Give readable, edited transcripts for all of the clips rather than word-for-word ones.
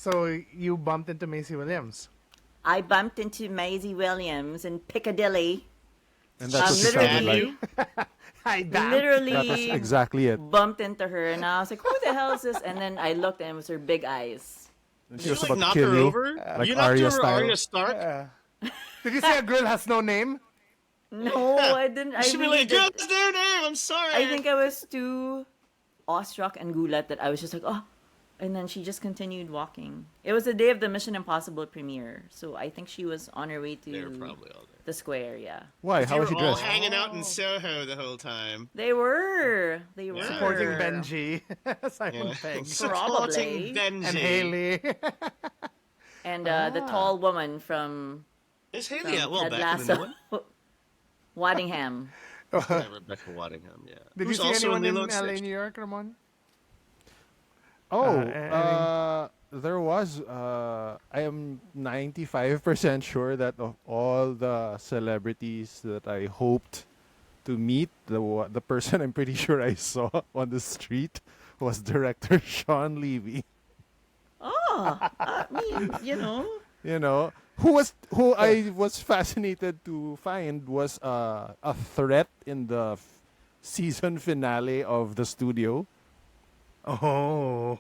So you bumped into Macy Williams. I bumped into Maisie Williams in Piccadilly. And that's what she sounded literally, like. Hi, damn. literally That was exactly it. bumped into her, and I was like, "Who the hell is this?" And then I looked, and it was her big eyes. And Did she you was like about to knock kill her you. over? Like You knocked Arya over style. Arya Stark? Did you say a girl has no name? No, I didn't. You I should be really like, did. "Girl's their name. I'm sorry." I think I was too awestruck and gulat that I was just like, "Oh." And then she just continued walking. It was the day of the Mission Impossible premiere, so I think she was on her way they were to probably all there. the square. Yeah, Why? How You was were she all dressed? hanging out in Soho the whole time. they were. They were Supporting Benji, Simon Yeah. Pegg, Probably. Supporting Benji. and Haley. And the tall woman from Is Haley out? Well, Ted back in the new Lasso, one. Waddingham. Yeah, Rebecca Waddingham, yeah. Did Who's you see also anyone in Lilo and LA, Stitch. New York, Ramon? There was. I am 95% sure that of all the celebrities that I hoped to meet, the person I'm pretty sure I saw on the street was director Sean Levy. Oh, I mean, You know, who I was fascinated to find was a threat in the season finale of The Studio. Oh.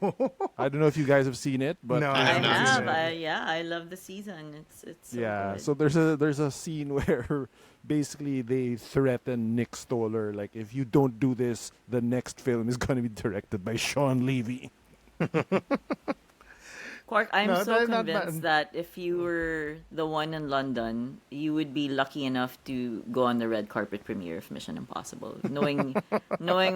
I don't know if you guys have seen it, but No, I I have not have. seen it. Yeah, I love the season. It's so yeah. good. So there's a scene where basically they threaten Nick Stoller, like, if you don't do this, the next film is going to be directed by Sean Levy. Quark, I'm No, so not convinced that if you were the one in London, you would be lucky enough to go on the red carpet premiere of Mission Impossible, knowing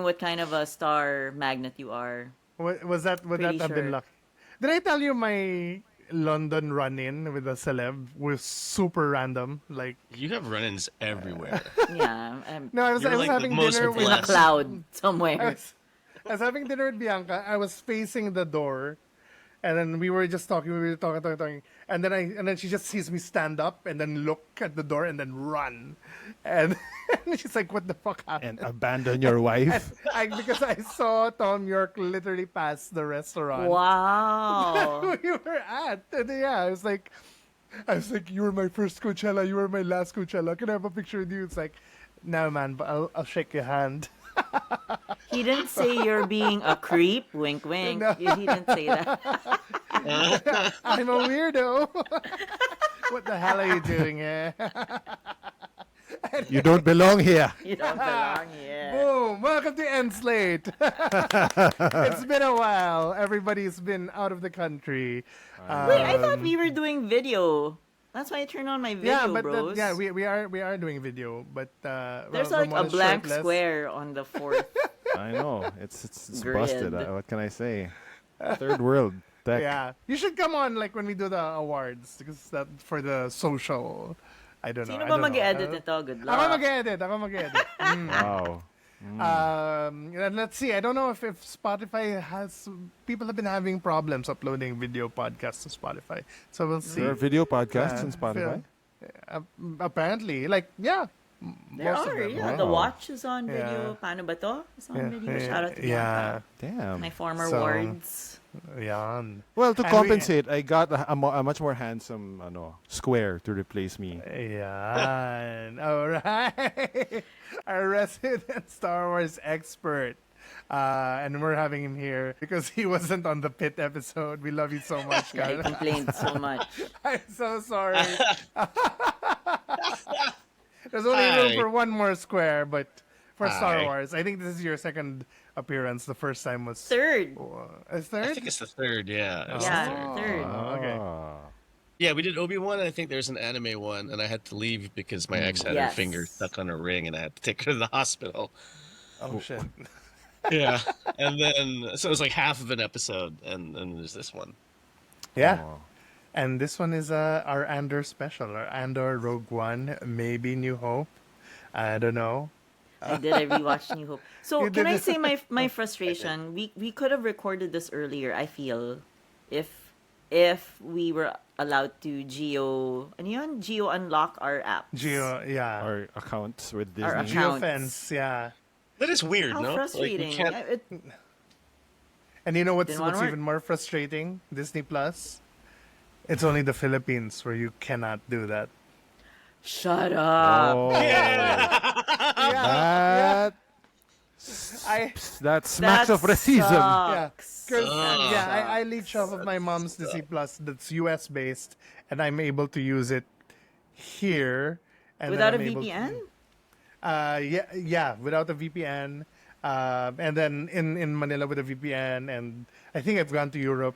what kind of a star magnet you are. Would that Pretty have been sure. lucky? Did I tell you my London run-in with a celeb was super random? Like, You have run-ins everywhere. Yeah, no, I was You're like the having most dinner in with a blessed. cloud I somewhere. was having dinner with Bianca. I was facing the door, and then we were just talking. We were talking, and then she just sees me stand up and then look at the door and then run, and she's like, "What the fuck happened?" And abandon your wife. Because I saw Tom York literally pass the restaurant Wow. we were at, and yeah, I was like, "You were my first Coachella. You were my last Coachella. Can I have a picture with you?" It's like, "No, man, but I'll shake your hand." He didn't say you're being a creep. Wink, wink. No. He didn't say that. I'm a weirdo. What the hell are you doing here? You don't belong here. You don't belong here. Boom! Welcome to End Slate. It's been a while. Everybody's been out of the country. Wait, I thought we were doing video. That's why I turned on my video, Yeah, but bros. we are doing video, but There's well, like a Ramon is blank shirtless. square on the fourth. I know. It's Grid. busted. What can I say? Third world tech. Yeah, you should come on like when we do the awards because that for the social. I don't know. Sino I ba don't know. mag-edit ito? Good luck. Ako mag-edit. Wow. And let's see. I don't know if Spotify has. People have been having problems uploading video podcasts to Spotify, so we'll see. There are video podcasts on Spotify. Apparently, like yeah, There most of are, them. yeah. Wow. The Watch is on video. Yeah. Paano ba to? It's on Yeah, video. Shout out to yeah, Bianca. Damn. My former So, wards. yan. Well, to And compensate, I got a much more handsome square to replace me. Yan. All right. Our resident Star Wars expert. And we're having him here because he wasn't on the pit episode. We love you so much, Yeah, guys. I complained so much. I'm so sorry. There's only room Hi. for one more square, but for Star Hi. Wars, I think this is your second appearance. The first time was Third. a third. I think it's the third, yeah. It's the Yeah, third. third. Okay. Ah. Yeah, we did Obi-Wan, and I think there's an anime one, and I had to leave because my ex had her Yes. finger stuck on a ring, and I had to take her to the hospital. Oh shit. Yeah, and then, so it was like half of an episode, and there's this one. Yeah. Oh. And this one is our Andor special, our Andor Rogue One, maybe New Hope. I don't know. I did. I rewatched New Hope. So You can did I it. say my frustration? We could have recorded this earlier. I feel if we were allowed to geo unlock our apps. Geo, yeah. Our accounts with Disney. Our account. Geofence, yeah. That is weird, How no? frustrating! Like, you can't, And you know Didn't wanna what's work. even more frustrating? Disney Plus. It's only the Philippines where you cannot do that. Shut up. Oh, Yeah, that I that smacks of racism. yeah, Sucks. because That yeah, sucks. I leech off of my mom's Disney Plus that's US based, and I'm able to use it here, and then Without a I'm able VPN? to yeah, without a VPN, and then in Manila with a VPN, and I think I've gone to Europe.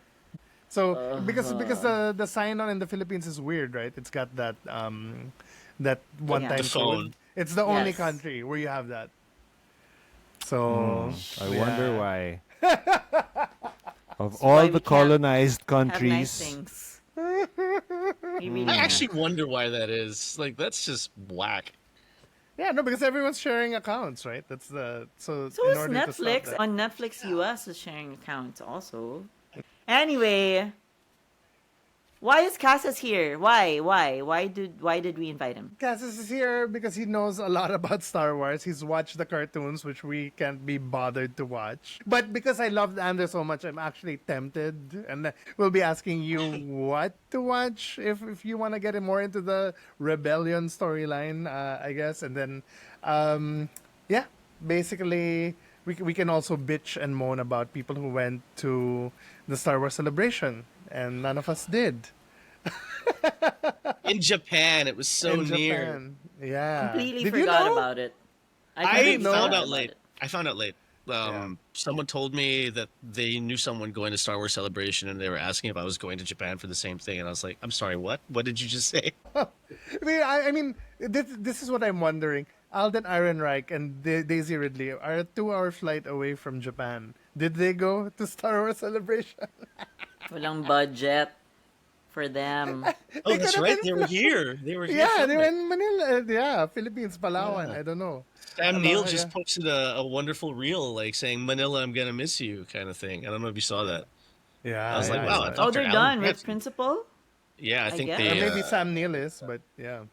So because the sign on in the Philippines is weird, right? It's got that one time The phone. code. It's the only Yes. country where you have that. So I wonder yeah. why. Of why all we the can't colonized Have nice countries, things. We really I can't. actually wonder why that is. Like, that's just whack. Yeah, no, because everyone's sharing accounts, right? That's the So in is order to stop Netflix. that. On Netflix US is sharing accounts also. Anyway, why is Casas here? Why? Why did we invite him? Cassis is here because he knows a lot about Star Wars. He's watched the cartoons, which we can't be bothered to watch. But because I loved Andor so much, I'm actually tempted. And we'll be asking you what to watch if you want to get more into the rebellion storyline, I guess. And then, yeah, basically, we can also bitch and moan about people who went to the Star Wars celebration. And none of us did. In Japan, it was so In near. Japan. Yeah. Completely Did you forgot know? about it. I completely know. found forgot out about late. it. I found out late. Someone told me that they knew someone going to Star Wars Celebration, and they were asking if I was going to Japan for the same thing, and I was like, "I'm sorry, what? What did you just say?" I mean, this is what I'm wondering. Alden Ehrenreich and Daisy Ridley are a 2-hour flight away from Japan. Did they go to Star Wars Celebration? Walang budget for them. Oh, They that's could have right. been They were here. They were here. Yeah, they were filming. in Manila. Yeah, Philippines, Palawan. Yeah. I don't know. Sam Neill just Yeah. posted a wonderful reel, like saying "Manila, I'm gonna miss you" kind of thing. I don't know if you saw that. I Yeah, was like, yeah, I "Wow, saw it. Oh, Dr. they're Alan done with Branson." Principal? Yeah, I I think guess. Or they. maybe Sam Neill is, but yeah,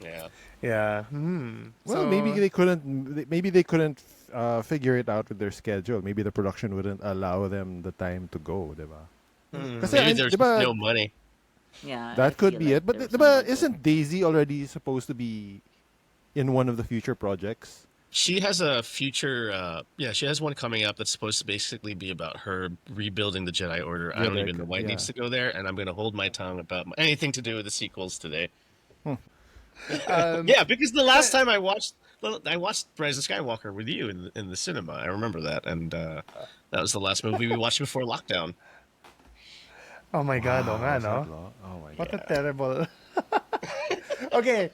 Yeah. yeah. well, So- maybe they couldn't. Maybe they couldn't figure it out with their schedule. Maybe the production wouldn't allow them the time to go, diba? Kasi Maybe ay, there's diba, no money. Yeah. I that could feel be like it. But there was some diba, budget. isn't Daisy already supposed to be in one of the future projects? She has a future. She has one coming up that's supposed to basically be about her rebuilding the Jedi Order. I Yeah, don't even know why it yeah. needs to go there, and I'm going to hold my tongue about anything to do with the sequels today. Yeah, because the last time I watched Rise of Skywalker with you in the cinema. I remember that, and that was the last movie we watched before lockdown. Oh my God, oh nga, Was that no? long? Oh my What god. a terrible. Okay,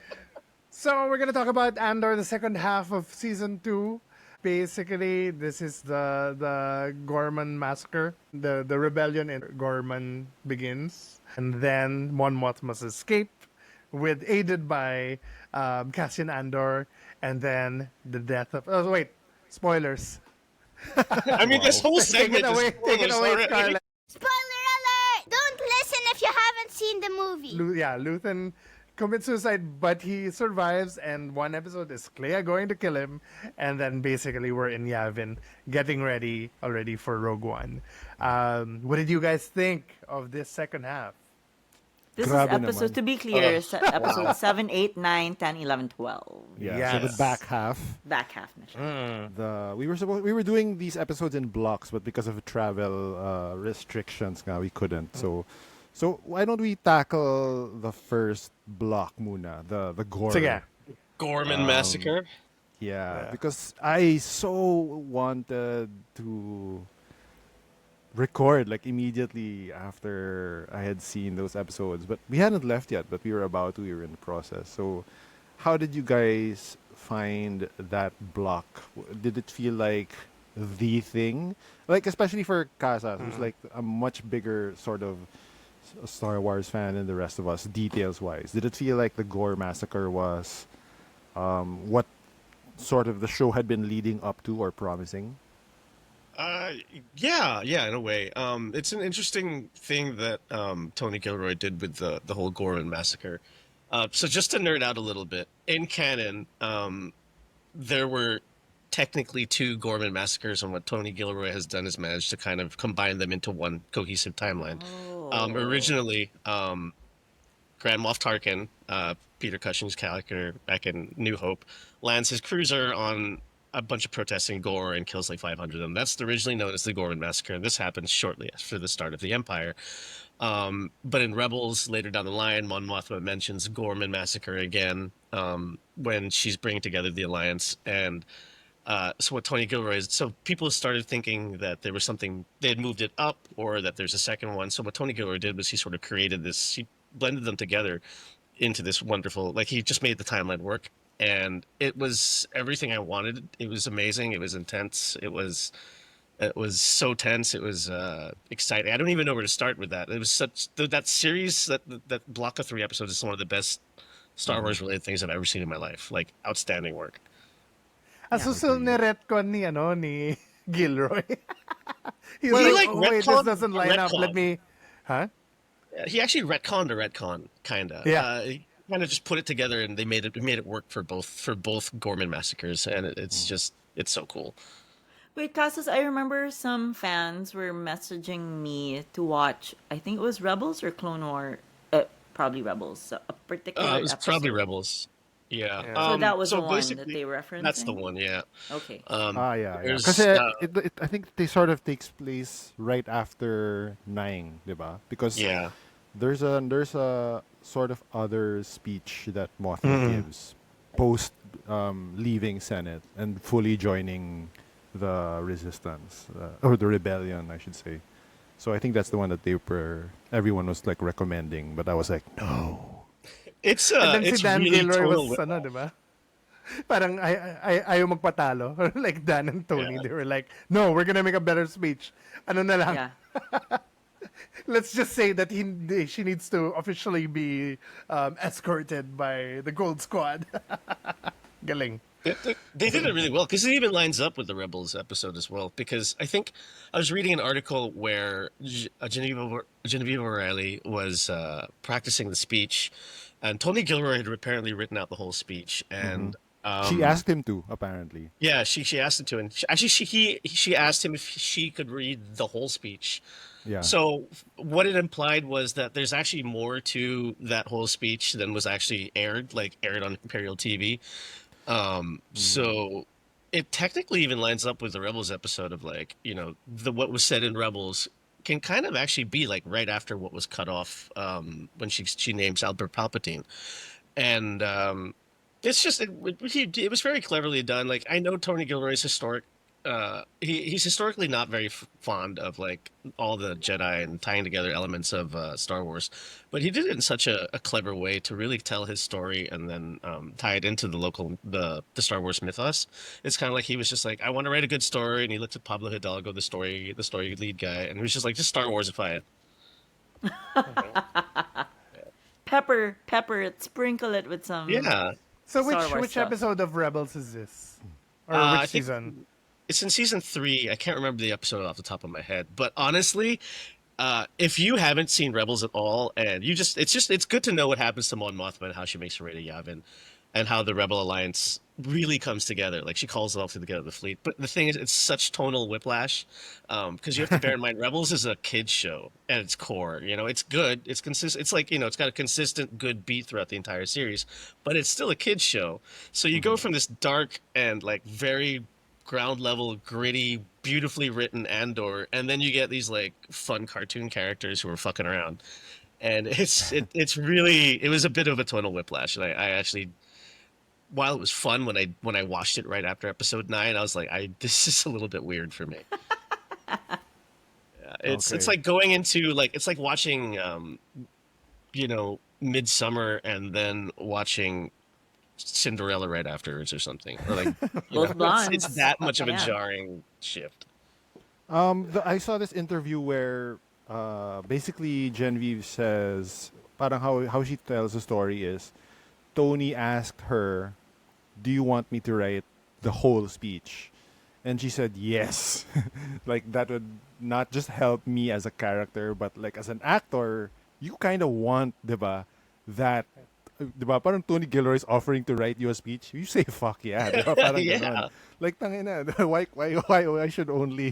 so we're gonna talk about Andor, the second half of season 2. Basically, this is the Gorman massacre. The rebellion in Gorman begins, and then Mon Moth must escape, aided by Cassian Andor, and then the death of. Oh wait, spoilers. I mean, this whole Take segment it away, is take it spoilers away, already. Scarlett. Spoiler alert! Don't listen if you haven't seen the movie. Luthen commits suicide, but he survives, and one episode is Clea going to kill him, and then basically we're in Yavin getting ready already for Rogue One. What did you guys think of this second half? This is Grabe episode, naman. to be clear, episode 7, 8, 9, 10, 11, 12. Yeah. So the Yes. back half. Back half na siya. We were doing these episodes in blocks, but because of travel restrictions, we couldn't. So why don't we tackle the first block muna, the gore? Sige. Gorman Massacre. Yeah, because I so wanted to record like immediately after I had seen those episodes, but we hadn't left yet, but we were about to, we were in the process. So how did you guys find that block? Did it feel like the thing? Like, especially for Casas, who's like a much bigger sort of Star Wars fan than the rest of us, details wise. Did it feel like the Gore Massacre was what sort of the show had been leading up to or promising? Yeah, in a way. It's an interesting thing that Tony Gilroy did with the whole Gorman Massacre. So just to nerd out a little bit, in canon, there were technically two Gorman massacres, and what Tony Gilroy has done is managed to kind of combine them into one cohesive timeline. Oh. Originally, Grand Moff Tarkin, Peter Cushing's character back in New Hope, lands his cruiser on a bunch of protesting Gore and kills like 500 of them. That's originally known as the Gorman Massacre, and this happens shortly after the start of the Empire. But in Rebels, later down the line, Mon Mothma mentions Gorman Massacre again when she's bringing together the Alliance. And so what Tony Gilroy is, so people started thinking that there was something, they had moved it up or that there's a second one. So what Tony Gilroy did was he sort of created this, he blended them together into this wonderful, like he just made the timeline work. And it was everything I wanted. It was amazing. It was intense. It was so tense. It was exciting. I don't even know where to start with that. It was such that series, that block of 3 episodes is one of the best Star Wars related things I've ever seen in my life. Like outstanding work. So ni-retcon ni Gilroy. He's Well, like, he, like, oh, wait, this retconned- doesn't line up. Let retconned. me... Huh? He actually retconned a retcon, kind of. Yeah. He kind of just put it together, and they made it work for both Gorman massacres, and it's so cool. Wait, Casas, I remember some fans were messaging me to watch, I think it was Rebels or Clone War, probably Rebels, so a particular It was episode. probably Rebels. Yeah. Yeah. So that was the one that basically, they were referencing? That's the one, yeah. Okay. Yeah. There's, Because I think they sort of takes place right after 9, diba? Because yeah. there's a sort of other speech that Mothma gives post leaving Senate and fully joining the resistance or the rebellion, I should say. So I think that's the one that everyone was like recommending, but I was like, no. It's And then it's si Dan really Gilroy total was, di ba? Parang ayaw magpatalo. Like Dan and Tony, Yeah. they were like, no, we're gonna make a better speech. Ano na lang? Yeah. Let's just say that she needs to officially be escorted by the Gold Squad. Galing. They did it really well because it even lines up with the Rebels episode as well. Because I think I was reading an article where Genevieve O'Reilly was practicing the speech, and Tony Gilroy had apparently written out the whole speech, and She asked him to, apparently. yeah, she asked him to, and she asked him if she could read the whole speech. Yeah. So what it implied was that there's actually more to that whole speech than was actually aired on Imperial TV. So it technically even lines up with the Rebels episode of like, what was said in Rebels can kind of actually be like right after what was cut off when she names Albert Palpatine. And it's just it was very cleverly done. Like I know Tony Gilroy's he's historically not very fond of like all the Jedi and tying together elements of Star Wars, but he did it in such a clever way to really tell his story and then tie it into the Star Wars mythos. It's kind of like he was just like, I want to write a good story, and he looked at Pablo Hidalgo, the story lead guy, and he was just like, just Star Warsify it. Pepper it, sprinkle it with some... Yeah. So Star Wars which stuff. episode of Rebels is this? Or I which think- season? It's in season 3. I can't remember the episode off the top of my head, but honestly, if you haven't seen Rebels at all, and it's good to know what happens to Mon Mothma and how she makes her way to Yavin, and how the Rebel Alliance really comes together. Like she calls it all together, the fleet. But the thing is, it's such tonal whiplash, because you have to bear in mind Rebels is a kids show at its core. It's good, it's consistent. It's like it's got a consistent good beat throughout the entire series, but it's still a kids show. So you go from this dark and like very ground level, gritty, beautifully written Andor, and then you get these like fun cartoon characters who are fucking around, and it was a bit of a tonal whiplash. And I actually, while it was fun when I watched it right after episode 9, I was like, this is a little bit weird for me. Yeah, it's like going into it's like watching Midsummer and then watching Cinderella right afterwards or something. Or like Both blondes. it's that much of a Yeah. jarring shift. I saw this interview where basically Genevieve says, parang how she tells the story is, Tony asked her, "Do you want me to write the whole speech?" And she said yes. Like that would not just help me as a character, but like as an actor, you kind of want, diba, that diba, parang Tony Gilroy's offering to write you a speech, you say fuck yeah, diba? Parang Yeah. ganon. Like tangina, why should only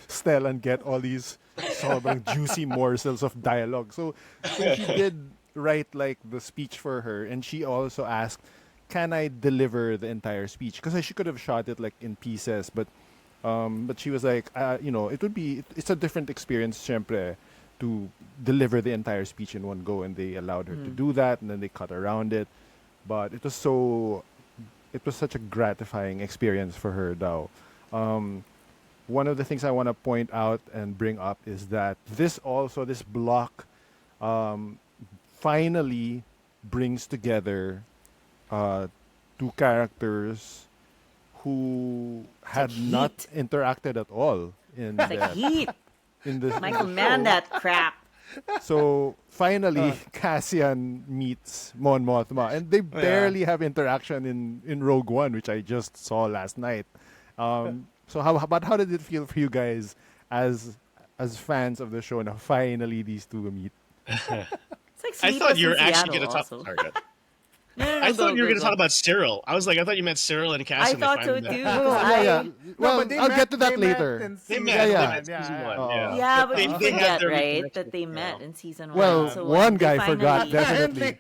Stellan get all these sobrang juicy morsels of dialogue? So she did write like the speech for her, and she also asked, "Can I deliver the entire speech?" Because she could have shot it like in pieces, but she was like, it's a different experience, syempre, to deliver the entire speech in one go, and they allowed her to do that, and then they cut around it. But it was such a gratifying experience for her, though. One of the things I want to point out and bring up is that this block finally brings together two characters who had not interacted at all in It's like heat. the Michael, man, that crap. So finally, Cassian meets Mon Mothma, and they barely have interaction in Rogue One, which I just saw last night. So how did it feel for you guys as fans of the show? Now finally, these two meet. It's like I thought Sleepless you were in actually Seattle going to talk. also. Sorry, go ahead. No, I thought you were going to go. talk about Cyril. I was like, I thought you meant Cyril and I Cassian. thought so They finally too. met. Yeah. Well, but they I'll met- get to that they met later. in They season met. Yeah, They yeah. met season one. Oh. Yeah. Yeah, but They- you they had forget, their right, reconnection, that they you met know. in season 1. Well, So one they guy finally- forgot definitely.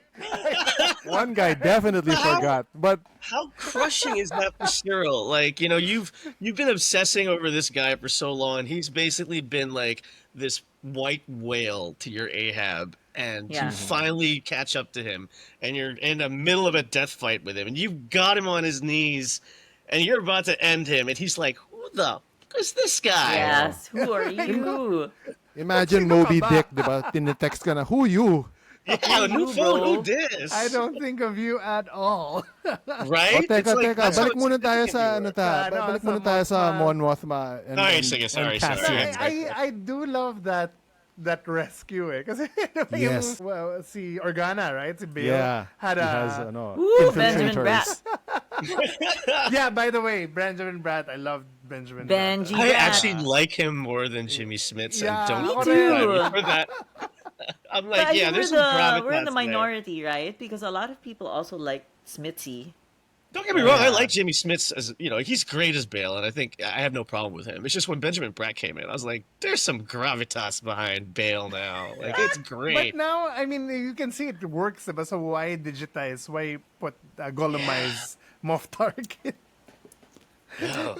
One guy definitely forgot, but How crushing is that for Cyril? Like, you've been obsessing over this guy for so long. He's basically been like this white whale to your Ahab, and Yeah. to finally catch up to him, and you're in the middle of a death fight with him, and you've got him on his knees, and you're about to end him, and he's like, "Who the fuck is this guy?" Yes, who are you? imagine Moby Dick, diba? Tinetext ka na, who you? Yeah, new You, phone, bro. who dis? I don't think of you at all. Right? Oh, teka, It's like, teka. that's how Balik muna tayo significant sa you ano were. ta. No, Balik sa muna tayo sa Mothma. Mon Mothma and, Sorry, and, sige, and sorry. Cassian. I do love that rescue kasi Yes. well, si Organa, right? Si Bale Yeah, had he a has Woo, Benjamin infiltrators. Bratt. yeah. By the way, Benjamin Bratt, I love Benjamin. Benji Bratt. I Bratt. actually like him more than Jimmy Smits, Yeah, and me don't too. forget for that. I'm But like, I yeah, think there's some gravitas we're in the there. minority, right? Because a lot of people also like Smitzy. Don't get me wrong, I Yeah. like Jimmy Smits as he's great as Bale, and I think I have no problem with him. It's just when Benjamin Bratt came in, I was like, there's some gravitas behind Bale now. Like it's But great. now, I mean, you can see it works. Diba? So why digitize? Why put Gollemize Moff Tarkin? Wow,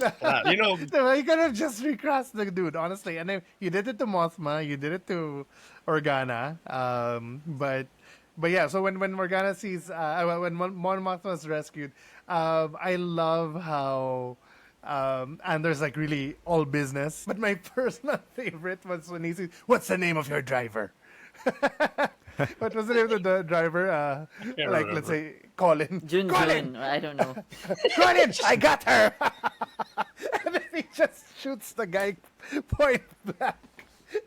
Diba? You could have just recast the dude, honestly. And then you did it to Mothma, you did it to Organa. But yeah, so when Morgana sees when Mon Mothma is rescued, I love how and there's like really all business. But my personal favorite was when he says, "What's the name of your driver?" What was the name of the driver? Like remember. let's say Colin. Jun Colin, Jun, I don't know. Colin, I got her. And then he just shoots the guy point blank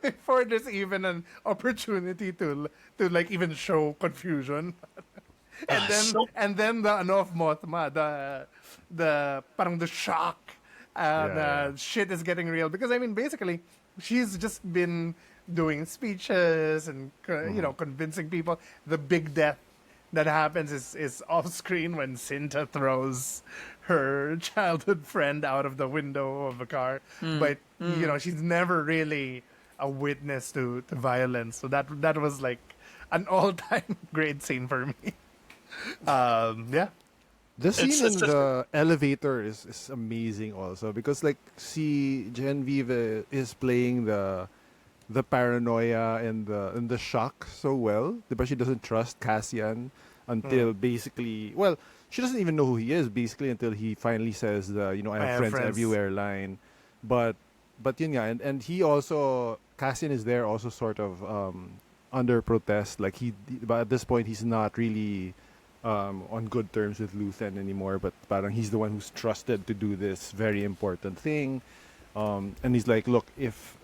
before there's even an opportunity to like even show confusion. And then the ano of Mothma, the parang the shock and Yeah. shit is getting real, because I mean basically she's just been doing speeches and convincing people. The big death that happens is off screen when Cinta throws her childhood friend out of the window of a car. But she's never really a witness to violence. So that was like an all-time great scene for me. Yeah. The scene in it's just- the elevator is amazing also, because like see Genevieve is playing the paranoia and the shock so well. But she doesn't trust Cassian until basically, well, she doesn't even know who he is basically until he finally says the I have friends everywhere line. But yun nga, and he also, Cassian is there also sort of under protest. Like but at this point he's not really on good terms with Luthen anymore, but parang he's the one who's trusted to do this very important thing. And he's like, look, if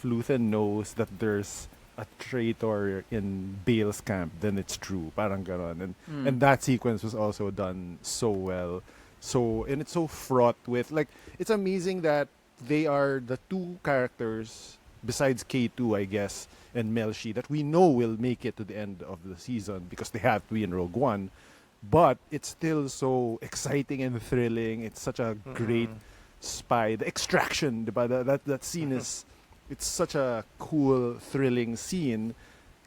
Luthen knows that there's a traitor in Bale's camp, then it's true. Parang ganon. And that sequence was also done so well. And it's so fraught with, like, it's amazing that they are the two characters besides K2, I guess, and Melshi, that we know will make it to the end of the season because they have to be in Rogue One. But it's still so exciting and thrilling. It's such a great spy. The extraction, diba? That scene is, it's such a cool, thrilling scene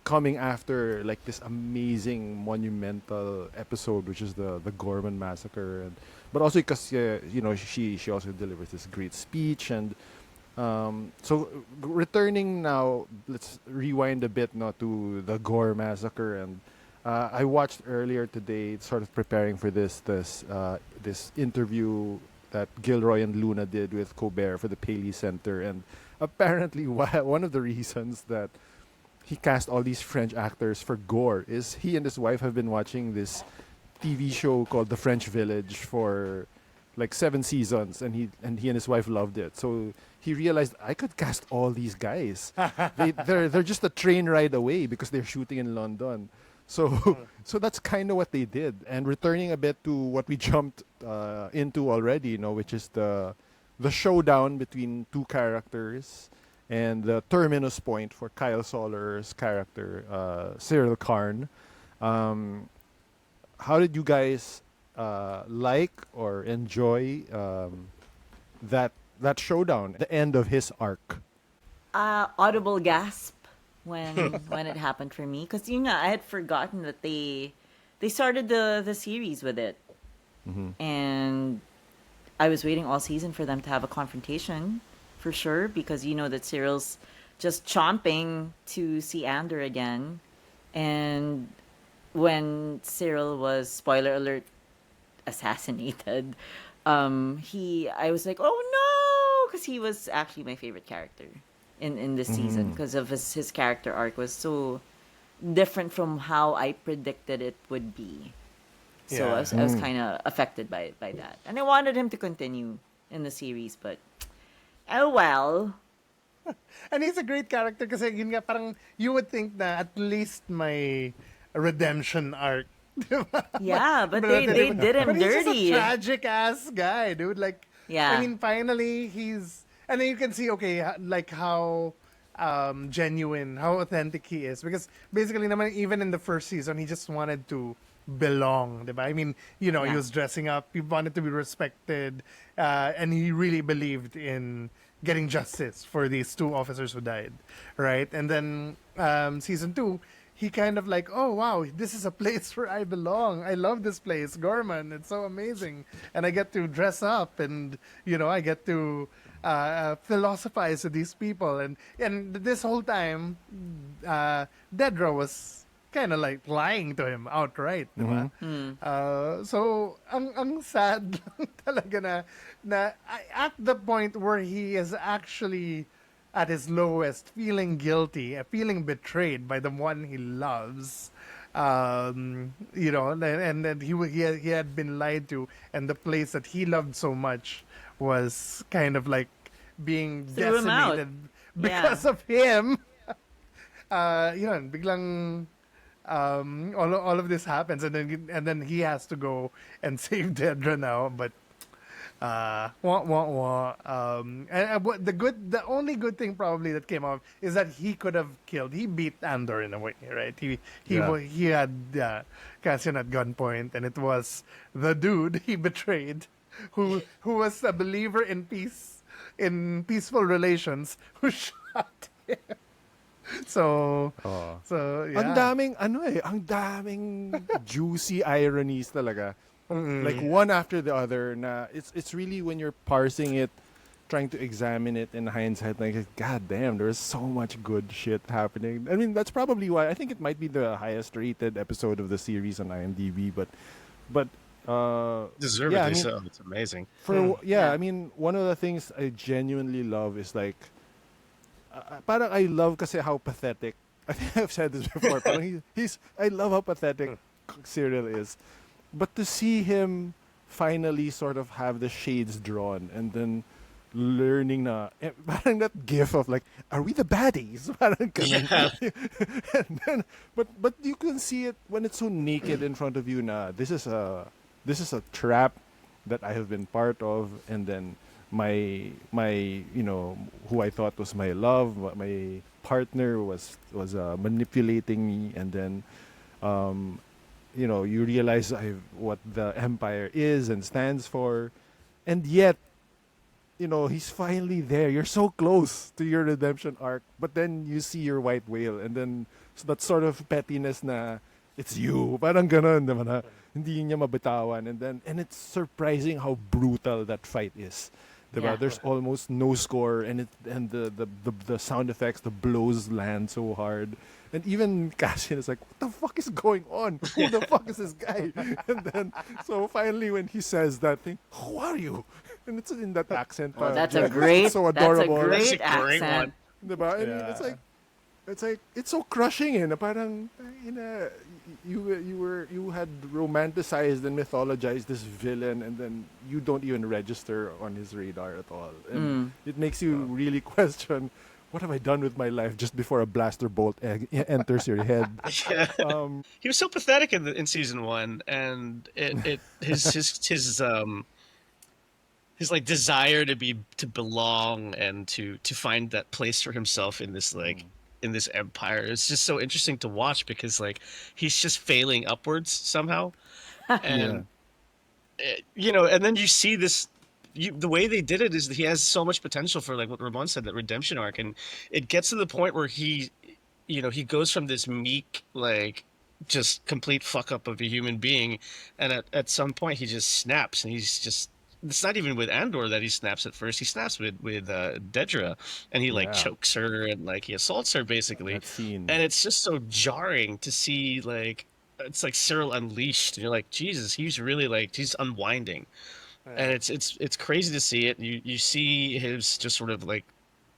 coming after like this amazing monumental episode, which is the Gorman massacre, and but also because she also delivers this great speech. And so returning now, let's rewind a bit now to the Gore massacre. And I watched earlier today, sort of preparing for this interview that Gilroy and Luna did with Colbert for the Paley Center. And apparently one of the reasons that he cast all these French actors for Gore is he and his wife have been watching this TV show called The French Village for like 7 seasons, and he and his wife loved it. So he realized I could cast all these guys. They're just a train ride away because they're shooting in London. So so that's kind of what they did. And returning a bit to what we jumped into already, which is the showdown between two characters and the terminus point for Kyle Solar's character, Cyril Karn. How did you guys like or enjoy that showdown, the end of his arc? Audible gasp when when it happened for me, because I had forgotten that they started the series with it, and I was waiting all season for them to have a confrontation, for sure, because that Cyril's just chomping to see Andor again, and when Cyril was, spoiler alert, assassinated, I was like, oh no, because he was actually my favorite character in this season, because of his character arc was so different from how I predicted it would be. So Yeah. I was kind of affected by that, and I wanted him to continue in the series, but oh well. And he's a great character kasi yun nga, parang you would think na at least my redemption arc. Diba? Yeah, but they did him But he's just dirty. a tragic ass guy, dude. Like, Yeah. I mean, finally and then you can see, okay, like how genuine, how authentic he is. Because basically, naman, even in the first season, he just wanted to belong, diba? I mean, he Yeah. was dressing up, he wanted to be respected, and he really believed in getting justice for these 2 officers who died, right? And then season 2, he kind of like, oh wow, this is a place where I belong. I love this place, Gorman. It's so amazing, and I get to dress up, and I get to philosophize with these people, and this whole time, Dedra was kind of like lying to him outright, diba? So ang sad lang talaga na at the point where he is actually at his lowest, feeling guilty, feeling betrayed by the one he loves, and then he had been lied to, and the place that he loved so much was kind of like being Threw him out. decimated because of him. Biglang all of this happens, and then he has to go and save Dedra now, but wah, wah, wah. The only good thing probably that came out is that he could have killed. He beat Andor in a way, right? He had Cassian at gunpoint, and it was the dude he betrayed, who was a believer in peace, in peaceful relations, who shot him. So yeah. Ang daming juicy ironies talaga. Like one after the other na it's really, when you're parsing it, trying to examine it in hindsight, like, god damn, there's so much good shit happening. I mean, that's probably why I think it might be the highest rated episode of the series on IMDb, but Deservedly I mean, so. It's amazing. I mean, one of the things I genuinely love is like, parang I love kasi how pathetic. I think I've said this before. Parang I love how pathetic Cyril is, but to see him finally sort of have the shades drawn, and then learning na, parang that gif of like, are we the baddies? Parang ganun. Yeah. And then, but you can see it when it's so naked in front of you na this is a trap that I have been part of, and then my who I thought was my love, my partner was manipulating me, and then you realize what the empire is and stands for, and yet he's finally there. You're so close to your redemption arc, but then you see your white whale, and then that sort of pettiness na it's you, parang ganon naman na hindi niya mabitawan, and it's surprising how brutal that fight is. Diba? Yeah. There's almost no score, and the sound effects, the blows land so hard. And even Cassian is like, what the fuck is going on? Who the fuck is this guy? And then, so finally when he says that thing, who are you? And it's in that accent. Oh, that's yeah, a great, it's so that's a adorable. great That's a great accent. Diba? And it's like it's so crushing na parang you had romanticized and mythologized this villain, and then you don't even register on his radar at all, and it makes you really question, what have I done with my life just before a blaster bolt enters your head. Yeah. He was so pathetic in season 1, and his like desire to belong and to find that place for himself in this in this empire is just so interesting to watch, because like he's just failing upwards somehow, and and then you see this. The way they did it is that he has so much potential for, like what Ramon said, that redemption arc, and it gets to the point where he goes from this meek, like just complete fuck up of a human being, and at some point he just snaps, and it's not even with Andor that he snaps at first. He snaps with Dedra, and he like chokes her and like he assaults her basically. That scene. And it's just so jarring to see, like it's like Cyril unleashed, and you're like, Jesus, he's really like he's unwinding. And it's crazy to see it. You see his just sort of like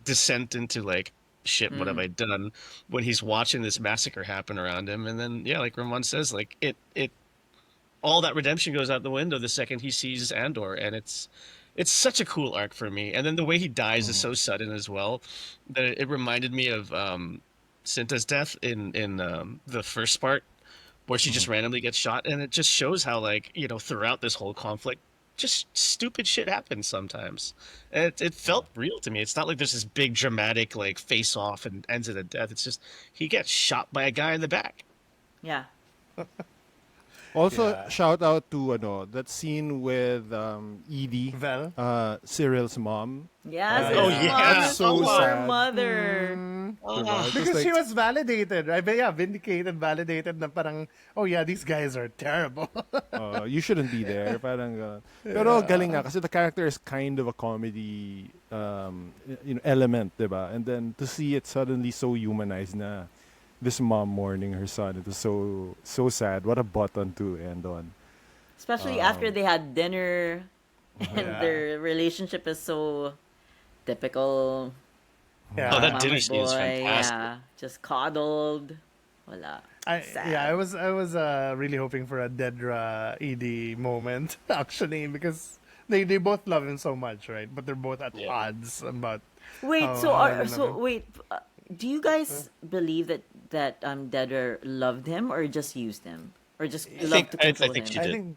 descent into like, shit, what have I done, when he's watching this massacre happen around him, and then like Ramon says, like it all that redemption goes out the window the second he sees Andor, and it's such a cool arc for me. And then the way he dies is so sudden as well that it reminded me of Cinta's death in the first part, where she just randomly gets shot, and it just shows how, like, throughout this whole conflict, just stupid shit happens sometimes. And it felt real to me. It's not like there's this big dramatic like face off and ends in a death. It's just he gets shot by a guy in the back. Yeah. Also, shout out to that scene with Edie, Vel. Cyril's mom. Yes. Oh, his yeah. mom is So our sad. mother. Diba? Just Because like- she was validated, right? But yeah, vindicated, validated na parang, oh yeah, these guys are terrible. you shouldn't be there. Parang ganun. Pero galing nga kasi the character is kind of a comedy element, diba? And then to see it suddenly so humanized na this mom mourning her son, it was so sad. What a button to end on. Especially after they had dinner, and their relationship is so typical. Yeah. Oh, that Mama's dinner scene is boy, fantastic. yeah, just coddled. Wala. Sad. I was really hoping for a Dedra Edie moment actually, because they both love him so much, right? But they're both at odds about. Wait, how- so how they love him. wait, do you guys believe that Dedra loved him or just used him or just loved to I control think him? she I did. think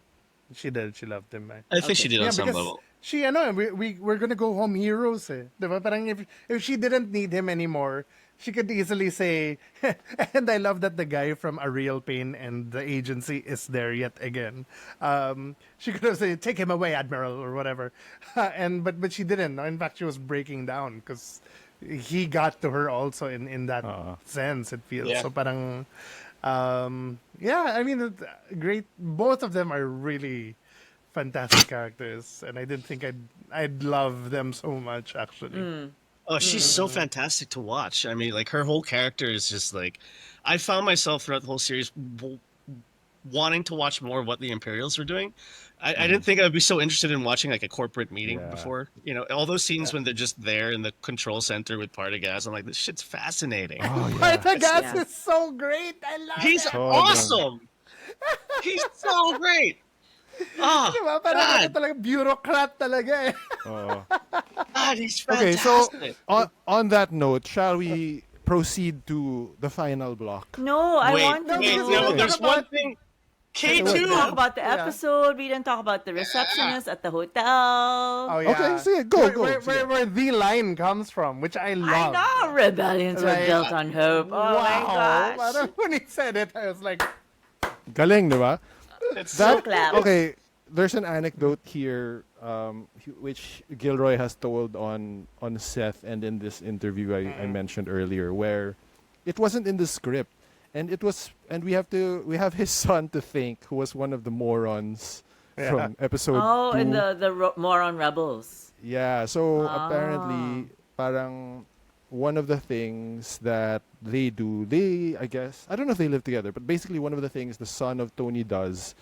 she did. She loved him. Right? I think she did on some because level. we're gonna go home heroes, eh. Diba? Parang if she didn't need him anymore, she could easily say, and I love that the guy from A Real Pain and the agency is there yet again. She could have said, take him away, Admiral, or whatever. But she didn't. In fact, she was breaking down because he got to her also in that sense, it feels. Yeah. So parang, I mean, great. Both of them are really fantastic characters, and I didn't think I'd love them so much actually. Oh, she's so fantastic to watch. I mean, like her whole character is just like, I found myself throughout the whole series wanting to watch more of what the Imperials were doing. I didn't think I'd be so interested in watching like a corporate meeting Yeah. before. All those scenes when they're just there in the control center with Partagas. I'm like, this shit's fascinating. Oh, yeah. Partagas Yeah. is so great. I love He's it. awesome. He's so great. Oh, Diba? Parang God. ako talaga bureaucrat talaga eh. Oh. God, he's Okay, so fantastic. on that note, shall we proceed to the final block? No, I wait, want to wait, know. no, Talk there's about- one thing. K2. We didn't talk about the Yeah. episode. We didn't talk about the receptionist at the hotel. Oh yeah. Okay, sige, go, where, go, Where, sige. where the line comes from, which I I love. know rebellions are Like, built on hope. Oh my wow. gosh. Parang when he said it, I was like, Galing, di ba? It's So clap. Okay, there's an anecdote here which Gilroy has told on Seth and in this interview I mentioned earlier, where it wasn't in the script, and we have his son to thank, who was one of the morons from episode Oh, 2. and the Moron Rebels. Yeah, so Ah. apparently parang one of the things that they do, I guess, I don't know if they live together, but basically one of the things the son of Tony does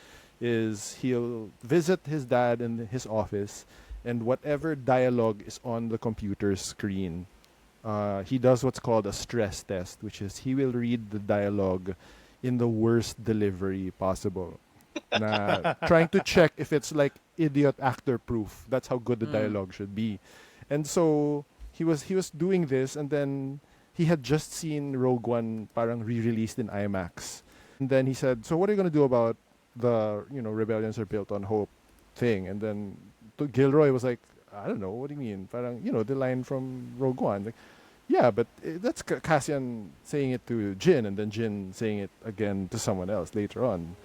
is he'll visit his dad in his office, and whatever dialogue is on the computer screen, he does what's called a stress test, which is he will read the dialogue in the worst delivery possible. Trying to check if it's like idiot actor proof. That's how good the dialogue should be. And so he was doing this, and then he had just seen Rogue One parang re-released in IMAX. And then he said, "So what are you going to do about the, rebellions are built on hope thing?" And then Gilroy was like, "I don't know, what do you mean? Parang, the line from Rogue One." Like, yeah, but that's Cassian saying it to Jin, and then Jin saying it again to someone else later on.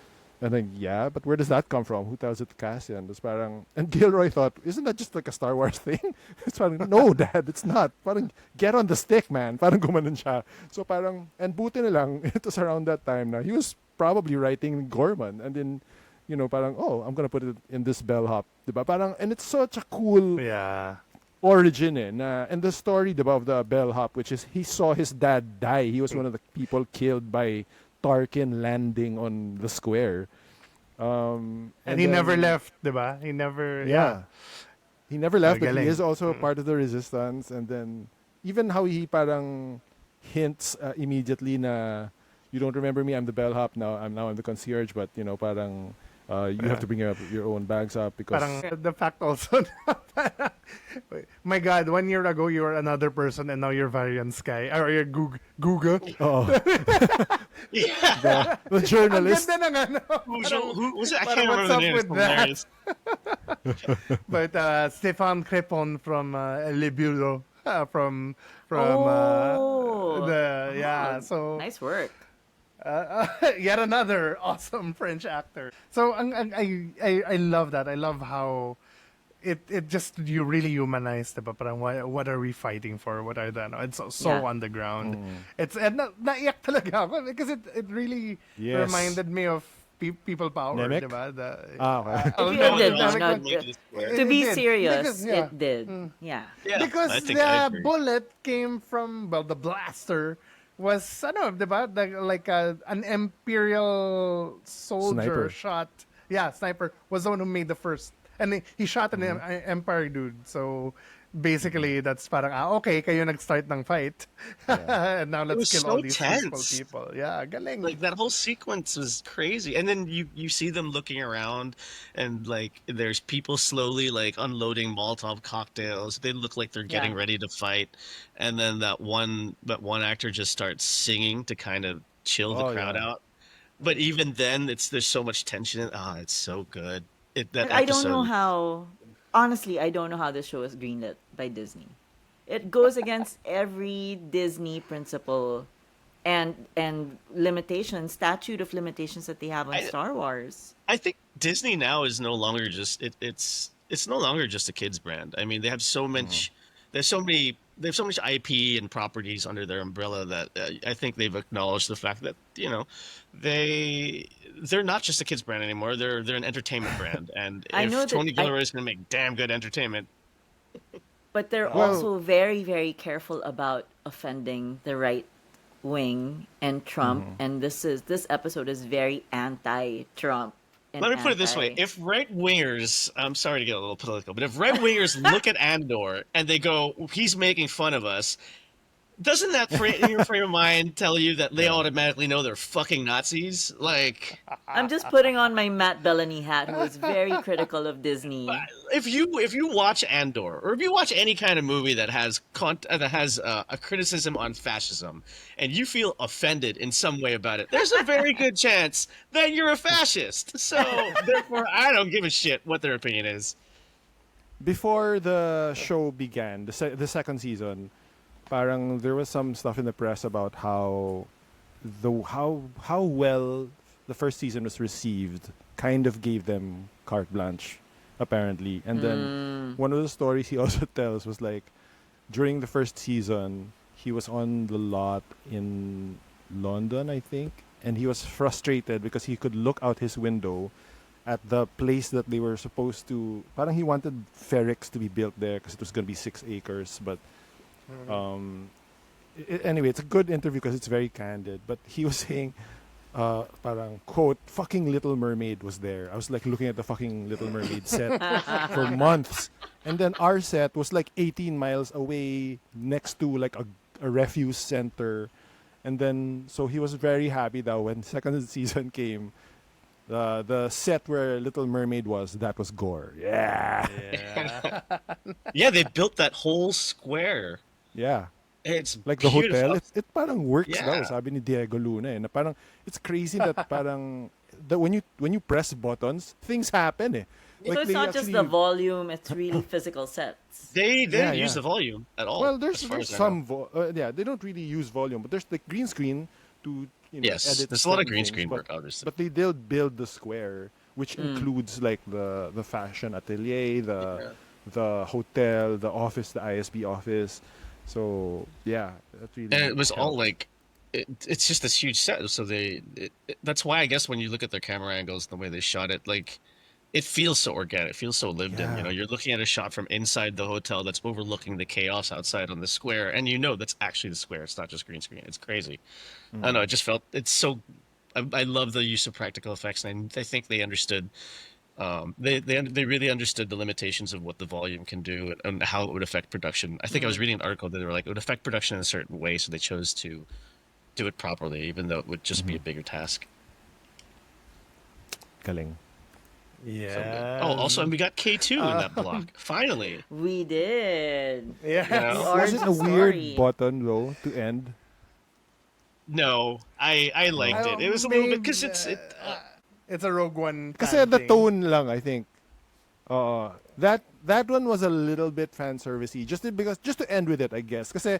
And then, yeah, but where does that come from? Who tells it to Cassian? That's parang, and Gilroy thought, isn't that just like a Star Wars thing? It's parang, no, Dad, it's not. Parang, get on the stick, man. Parang gumanon siya. So parang, and buti na lang, it was around that time na he was probably writing Gorman. And then, parang, oh, I'm going to put it in this bellhop. Diba? Parang, and it's such a cool yeah. origin and the story diba, of the bellhop, which is he saw his dad die. He was one of the people killed by Tarkin landing on the square. And he then- never left, diba? He never, Yeah. He never left, but he Magaling. is also a part of the resistance. And then, even how he parang hints immediately na, you don't remember me, I'm the bellhop now. I'm the concierge, but, parang you have to bring your own bags up because... Parang the fact also, my God, 1 year ago you were another person and now you're Varian Sky. Or you're Google. Oh, Yeah. the Ang journalist. ganda ng ano. Who was it? I parang can't remember what's the up name. with It's that? hilarious. But Stefan Crepon from Le Bureau, from Oh. so Nice work. yet another awesome French actor. So I love that. I love how it just, you really humanize, diba? Parang what are we fighting for? What are the, it's so Yeah. on the ground. It's naiyak talaga ako because it really Yes. reminded me of people power, Namek? diba? Okay. Oh, It no, did, Namek no, was- Make it square. To be did, serious, because, yeah. it did. Yeah. Yeah, because I think I the agree. bullet came from, well, the blaster was diba? Like an Imperial soldier Sniper. shot. Yeah, sniper was the one who made the first, and he shot an Empire dude. So basically, that's parang okay, kayo nag-start ng fight, and now let's was kill so all these tense. people. Yeah, galing. Like that whole sequence was crazy, and then you see them looking around, and like there's people slowly like unloading Molotov cocktails. They look like they're getting Yeah. ready to fight, and then that one actor just starts singing to kind of chill the Oh, crowd yeah. out. But even then, there's so much tension. It's so good. That I don't know episode- how. Honestly, I don't know how this show is greenlit by Disney. It goes against every Disney principle and statute of limitations that they have on Star Wars. I think Disney now is no longer just it's no longer just a kids brand. I mean, they have so much they have so much IP and properties under their umbrella that I think they've acknowledged the fact that they're not just a kids brand anymore. They're an entertainment brand, and I know if that Tony Gilroy is going to make damn good entertainment, But they're Well- also very, very careful about offending the right wing and Trump. And this episode is very anti-Trump. And let me put it this way: anti- if right wingers, I'm sorry to get a little political, but if right wingers look at Andor and they go, "He's making fun of us," Doesn't that in your frame of mind tell you that they automatically know they're fucking Nazis? Like, I'm just putting on my Matt Bellany hat, who is very critical of Disney. if you watch Andor, or if you watch any kind of movie that has a criticism on fascism, and you feel offended in some way about it, there's a very good chance that you're a fascist. So therefore, I don't give a shit what their opinion is. Before the show began, the second season, parang there was some stuff in the press about how well the first season was received, kind of gave them carte blanche, apparently. And then one of the stories he also tells was like, during the first season, he was on the lot in London, I think, and he was frustrated because he could look out his window at the place that they were supposed to. Parang he wanted Ferrex to be built there because it was going to be 6 acres, but anyway, it's a good interview because it's very candid. But he was saying, parang quote, "Fucking Little Mermaid was there." I was like looking at the fucking Little Mermaid set for months, and then our set was like 18 miles away, next to like a refuse center, and then so he was very happy that when second season came, the set where Little Mermaid was, that was Gore. Yeah. Yeah, they built that whole square. Yeah. It's like the beautiful. hotel, it parang works Yeah. daw, sabi ni Diego Luna. Na parang, it's crazy that parang, that when you press buttons, things happen eh. So it's they not just the volume, it's really physical sets. They Yeah, don't use yeah. the volume at all. Well, there's as far as I know. some, yeah, they don't really use volume, but there's the green screen to, Yes, edit there's a lot of certain green things, screen but- work, obviously. But they'll build the square, which includes like the fashion atelier, the hotel, the office, the ISB office. So yeah, that really. And it was all helped. like, it's just this huge set. So that's why I guess when you look at their camera angles, the way they shot it, like, it feels so organic, it feels so lived in. You know, you're looking at a shot from inside the hotel that's overlooking the chaos outside on the square, and you know that's actually the square. It's not just green screen. It's crazy. I don't know. It just felt it's so. I love the use of practical effects, and I think they understood. They really understood the limitations of what the volume can do and how it would affect production. I think I was reading an article that they were like, it would affect production in a certain way, so they chose to do it properly, even though it would just be a bigger task. Galing. Yeah. Oh, also, and we got K2 in that block. Finally. We did. Yeah. The Was it a origin weird story. button though to end? No, I liked it. It was a little bit because It's a Rogue One. Kasi fan the thing. tone lang, I think. That one was a little bit fan servicey, just to end with it, I guess. Kasi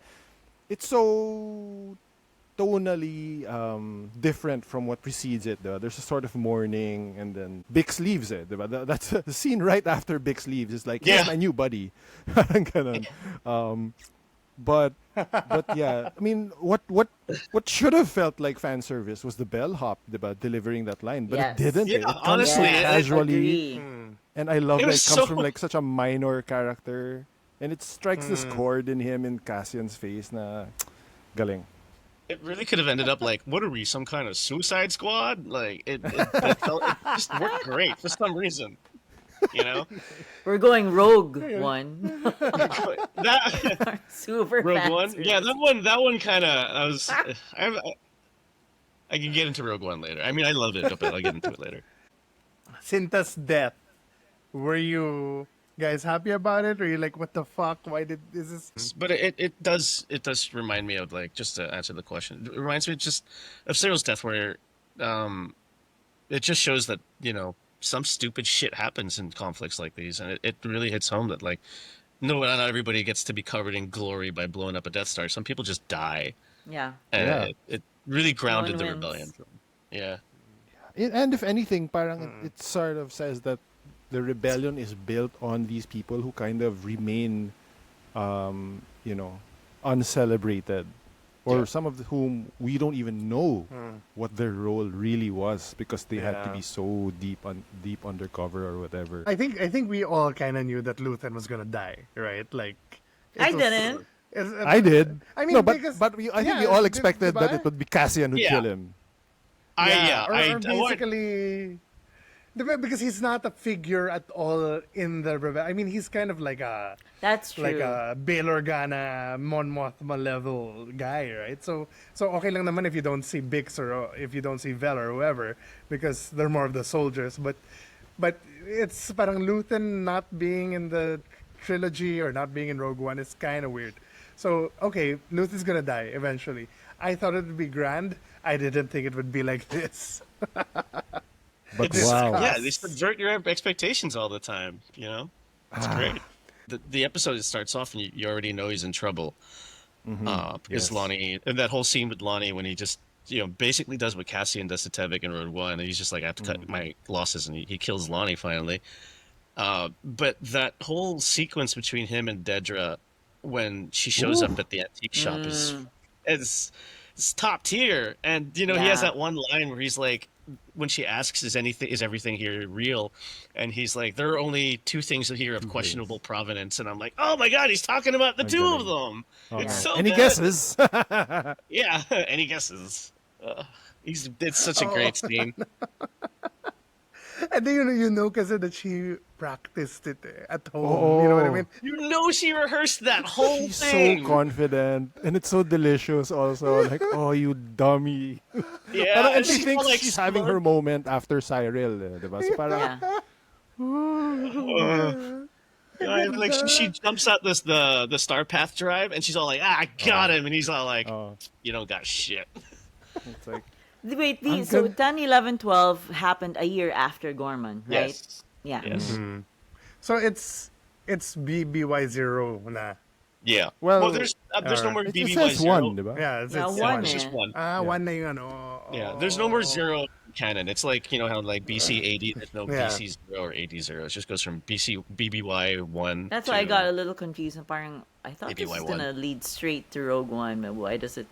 it's so tonally different from what precedes it. Diba? There's a sort of mourning, and then Bix leaves it. Diba? That's the scene right after Bix leaves. It's like, yeah, my new buddy. Parang ganun. But yeah, I mean, what should have felt like fan service was the bellhop, diba, delivering that line, but Yes. it didn't. Yeah, It comes honestly, so it- casually, Agree. and I love It that it was comes so- from like such a minor character, and it strikes this chord in him in Cassian's face. Na galing. it really could have ended up like, what are we, some kind of Suicide Squad? Like it just worked great for some reason. You know, We're going Rogue One. that Super Rogue fan One, service. yeah, that one kind of I can get into Rogue One later. I mean, I loved it, but I'll get into it later. Cinta's death. Were you guys happy about it? Or you like, what the fuck? Why is this? But it does remind me of, like, just to answer the question, it reminds me just of Cyril's death, where it just shows that, you know, some stupid shit happens in conflicts like these, and it really hits home that, like, no, not everybody gets to be covered in glory by blowing up a Death Star. Some people just die, Yeah. and Yeah. it really grounded one the wins. rebellion. Yeah. And if anything, parang it sort of says that the rebellion is built on these people who kind of remain, uncelebrated, or some of whom we don't even know what their role really was because they had to Yeah. be so deep undercover or whatever. I think we all kind of knew that Luthen was gonna die, right? Like, it I was- didn't. I did. I mean, no, but because- I think we yeah, all expected that diba? it would be Cassian who Yeah. kill him. or I basically, Because he's not a figure at all in the rebel. I mean, he's kind of That's true. like a Bail Organa, Mon Mothma level guy, right? So okay lang naman if you don't see Bix or if you don't see Vel or whoever, because they're more of the soldiers. But it's parang Luthen not being in the trilogy or not being in Rogue One is kind of weird. So okay, Luthen's gonna die eventually. I thought it would be grand. I didn't think it would be like this. But It's- wow. Yeah, they subvert your expectations all the time. You know, it's great. The episode starts off and you already know he's in trouble. Because Yes. Lonnie, and that whole scene with Lonnie when he just basically does what Cassian does to Tevik in Road One, and he's just like, I have to cut my losses, and he kills Lonnie finally. But that whole sequence between him and Dedra when she shows up at the antique shop is it's top tier. And he has Yeah. that one line where he's like, when she asks, is everything here real? And he's like, there are only two things here of questionable provenance. And I'm like, oh my god, he's talking about the two of them. It's so Any good. guesses? Yeah, any guesses? It's such a great scene. And then you know kasi that she practiced it at home. You know what I Oh. mean? You know she rehearsed that whole She's thing. so confident, and it's so delicious. Also, like, oh, you dummy! Yeah, Parang, and she she's thinks all, like, she's having smug. her moment after Cyril, diba? So parang, Yeah. Like she jumps out the Star Path drive, and she's all like, I got him, and he's all like, oh, you don't got shit. it's like, Wait, I'm so good. 10, 11, 12 happened a year after Gorman, right? Yes. Yeah. Yes. So it's BBY0 na. Yeah. Well, There's no more it BBY says zero. one, diba? Yeah, it's Yeah, it's one It's eh. just one. one na yung ano. Yeah, there's no more zero canon. It's like how like BC 80, there's no Yeah. BC 0 or 80 0. It just goes from BBY 1. That's to why I got a little confused. Parang, I thought Maybe this was Y1. gonna lead straight to Rogue One. But why does it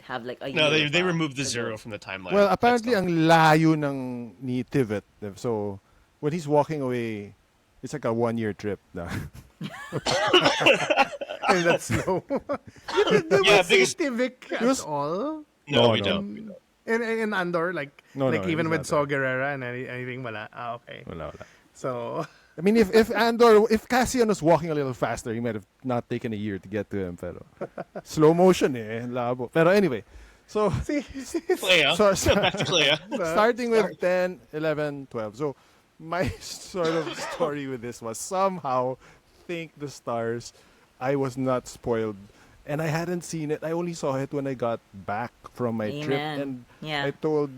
have like a No, year they pa removed the to zero go? from the timeline. Well, That's apparently, dumb. ang layo ng ni Tivet. So, when he's walking away, it's like a 1-year trip. Na. And that's slow. Did Yeah, we see because- Tivik at was- all? No, No, we no. don't. We don't. In Andor, No, even he's with not Saw there. Gerrera and anything, wala. Okay. Wala. So, I mean, if Cassian was walking a little faster, he might have not taken a year to get to him. Pero slow motion labo. Pero anyway, so see, Clea. So- Back to Clea. starting with 10, 11, 12. So my sort of story with this was somehow, thank the stars, I was not spoiled. And I hadn't seen it. I only saw it when I got back from my trip. Amen. And Yeah. I told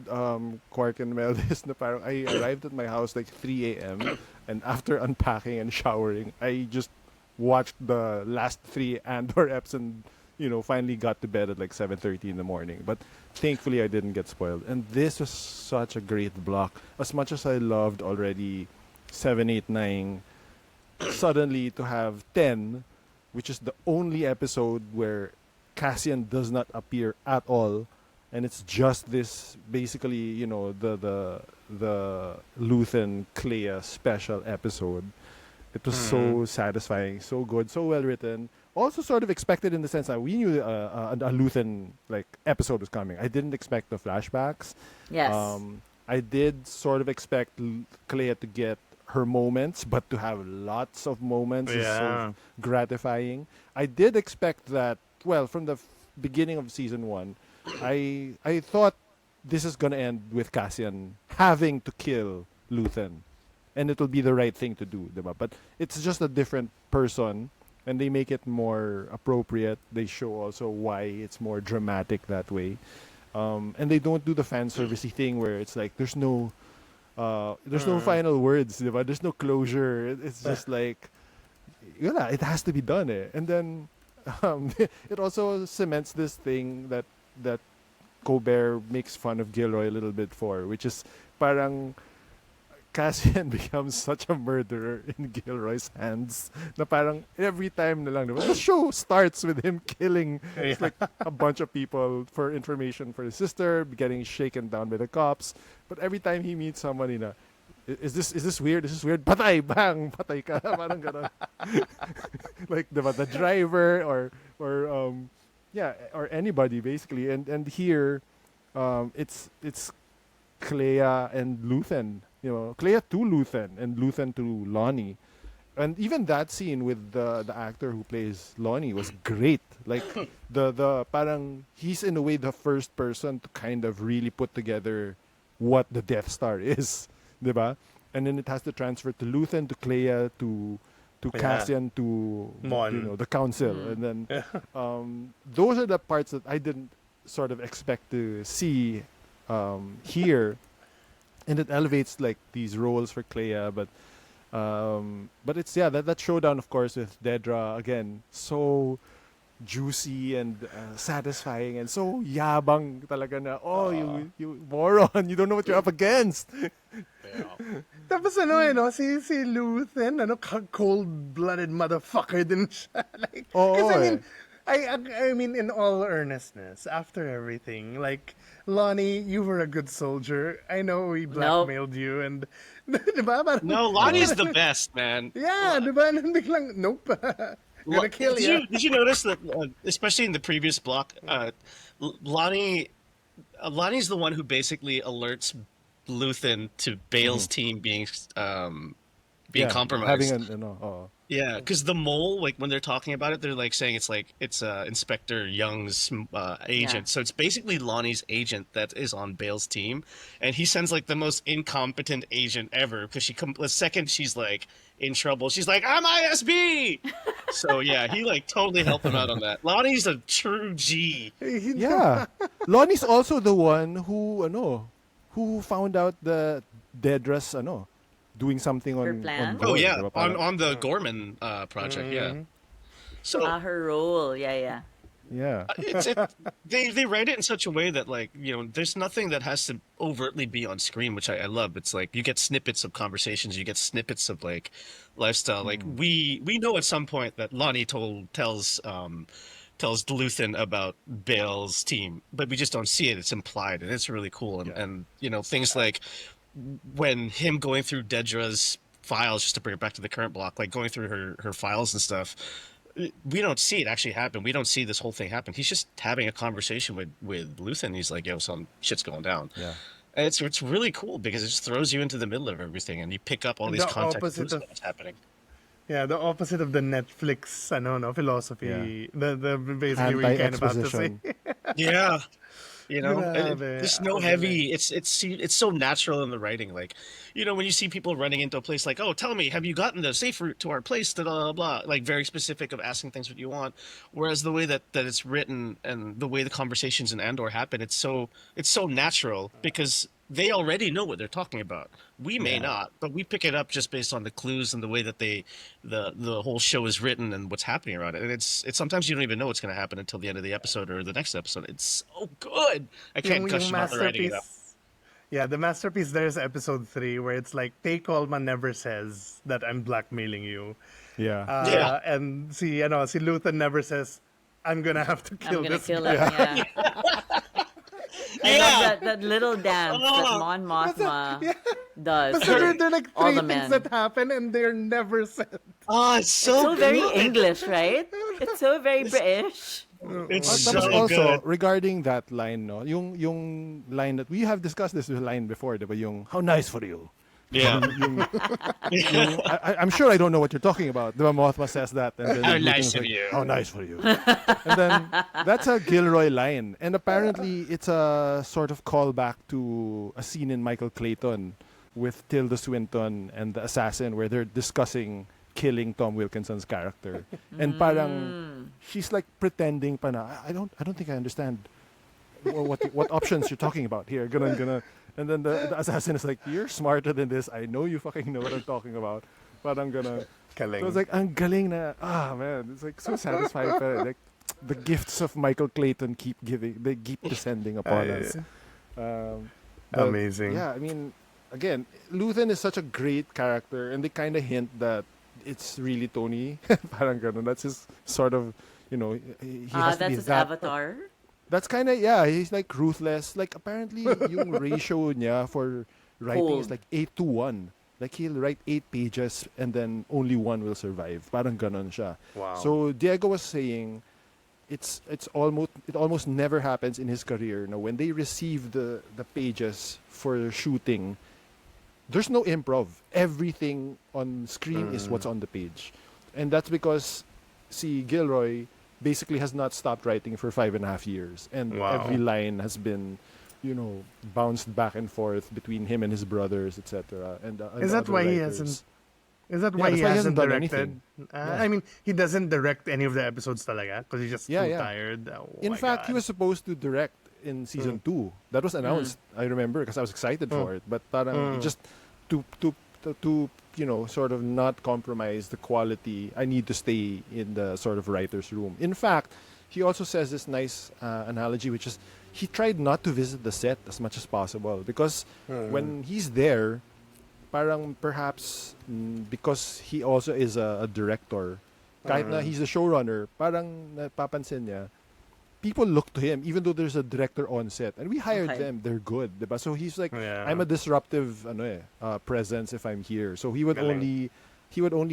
Quark and Mel this na parang I arrived at my house like 3 a.m. And after unpacking and showering, I just watched the last 3 Andor eps and finally got to bed at like 7:30 in the morning. But thankfully I didn't get spoiled. And this was such a great block. As much as I loved already 7, 8, 9, suddenly to have 10, which is the only episode where Cassian does not appear at all, and it's just this basically the Luthen Clea special episode. It was so satisfying, so good, so well written. Also, sort of expected in the sense that we knew a Luthen like episode was coming. I didn't expect the flashbacks. Yes. I did sort of expect Clea to get her moments, but to have lots of moments is so Yeah. gratifying. I did expect that. Well, from the beginning of season 1, I thought this is gonna end with Cassian having to kill Luthen, and it'll be the right thing to do, diba? But it's just a different person, and they make it more appropriate. They show also why it's more dramatic that way, and they don't do the fan servicey thing where it's like there's no final words, diba? There's no closure. It's just like, yeah, it has to be done. And then it also cements this thing that Colbert makes fun of Gilroy a little bit for, which is parang Cassian becomes such a murderer in Gilroy's hands na parang every time na lang, diba? The show starts with him killing like a bunch of people for information for his sister, getting shaken down by the cops. But every time he meets somebody na, is this weird? Is this weird? Patay, bang, patay ka. Parang ganon. Like the driver or anybody basically. And here, it's Clea and Luthen Clea to Luthen and Luthen to Lonnie. And even that scene with the actor who plays Lonnie was great. Like the parang he's in a way the first person to kind of really put together what the Death Star is, 'di ba? And then it has to transfer to Luthen, to Clea, to Cassian, to Mon. the council, and then those are the parts that I didn't sort of expect to see here, and it elevates like these roles for Clea, but it's that showdown, of course, with Dedra again, so juicy and satisfying and so yabang talaga na, you moron, you don't know what you're up against. Tapos si Luthen, cold-blooded motherfucker din siya. Like, I mean, I mean, in all earnestness, after everything, like, Lonnie, you were a good soldier. I know we blackmailed you and, diba? Parang, No, Lonnie's the best, man. yeah, diba? And biglang, nope. Gonna kill you. Did you notice that, especially in the previous block, Lonnie's the one who basically alerts Luthen to Bale's team being compromised. Yeah, because the mole, like when they're talking about it, they're like saying it's Inspector Young's agent. So it's basically Lonnie's agent that is on Bale's team, and he sends like the most incompetent agent ever because the second she's like in trouble, she's like, "I'm ISB." So yeah, he like totally helped him out on that. Lonnie's a true G. Yeah, Lonnie's also the one who found out the Dedra's doing something Her on plan? Void, Oh yeah, diba? Parang- on the Gorman project. Yeah. So Her role, yeah. yeah. They write it in such a way that there's nothing that has to overtly be on screen, which I love. It's like you get snippets of conversations, you get snippets of like lifestyle. Like we know at some point that Lonnie tells Luthen about Bale's team, but we just don't see it. It's implied, and it's really cool. And things like when him going through Dedra's files, just to bring it back to the current block, like going through her files and stuff, we don't see it actually happen. We don't see this whole thing happen. He's just having a conversation with Luthen. He's like, some shit's going down. Yeah. And it's really cool because it just throws you into the middle of everything, and you pick up all these context clues of what's happening. Yeah, the opposite of the Netflix philosophy. Yeah. The basically what you kind of have to say. Anti-exposition. Yeah. Grabe. There's no heavy. It's so natural in the writing. Like, when you see people running into a place like, "Oh, tell me, have you gotten the safe route to our place?" Blah blah blah. Like very specific of asking things what you want. Whereas the way that it's written and the way the conversations in Andor happen, it's so natural because they already know what they're talking about. We may not, but we pick it up just based on the clues and the way that the whole show is written and what's happening around it. And it's sometimes you don't even know what's going to happen until the end of the episode or the next episode. It's so good. I can't gush about the writing enough. Yeah, the masterpiece there is episode 3 where it's like Tay Coleman never says that I'm blackmailing you. Yeah. And si Luthen never says I'm gonna have to kill I'm gonna this kill guy. him, I love that little dance that Mon Mothma does. But so for there are like all 3 the things men. that happen and they're never said. Oh, it's So very good. English, right? It's so very British. It's Tapos so also, good. regarding that line, yung line that we have discussed this line before, diba? Yung, how nice for you. Yeah. I'm sure I don't know what you're talking about. The Mothma says that. And then How Luthen's nice of like, you. How nice for you. And then that's a Gilroy line. And apparently it's a sort of callback to a scene in Michael Clayton with Tilda Swinton and the assassin where they're discussing killing Tom Wilkinson's character. And parang she's like pretending pa na, I don't think I understand what options you're talking about here. Gonna. And then the assassin is like, you're smarter than this. I know you fucking know what I'm talking about. Parang gonna. Galing. So it's like, ang galing na. Man, it's like so satisfying. Pero like, the gifts of Michael Clayton keep descending upon us. But, Amazing. Yeah, I mean, again, Luthen is such a great character, and they kind of hint that it's really Tony. Parang ganun. That's his sort of, he has to That's be his that. avatar. That's kind of, he's like ruthless. Like apparently yung ratio niya for writing is like 8-1. Like he'll write 8 pages and then only 1 will survive. Parang ganon siya. Wow. So Diego was saying it almost never happens in his career. Now when they receive the pages for shooting, there's no improv. Everything on screen is what's on the page. And that's because Gilroy basically has not stopped writing for 5.5 years. And Wow. every line has been, bounced back and forth between him and his brothers, etc. And Is that other why he writers. hasn't? Is that Yeah, why that's he why he hasn't hasn't done directed? anything. Yeah. I mean, he doesn't direct any of the episodes talaga because he's just Yeah, too yeah. tired. Oh In my fact, he God. was supposed to direct in season 2. That was announced. I remember because I was excited for it. But parang just to sort of not compromise the quality, I need to stay in the sort of writer's room. In fact, he also says this nice analogy, which is he tried not to visit the set as much as possible because when he's there, parang perhaps because he also is a director, kahit na he's a showrunner, parang napapansin niya, people look to him even though there's a director on set and we hired Okay. them, they're good, diba? So he's like, Yeah. I'm a disruptive presence if I'm here. So he would only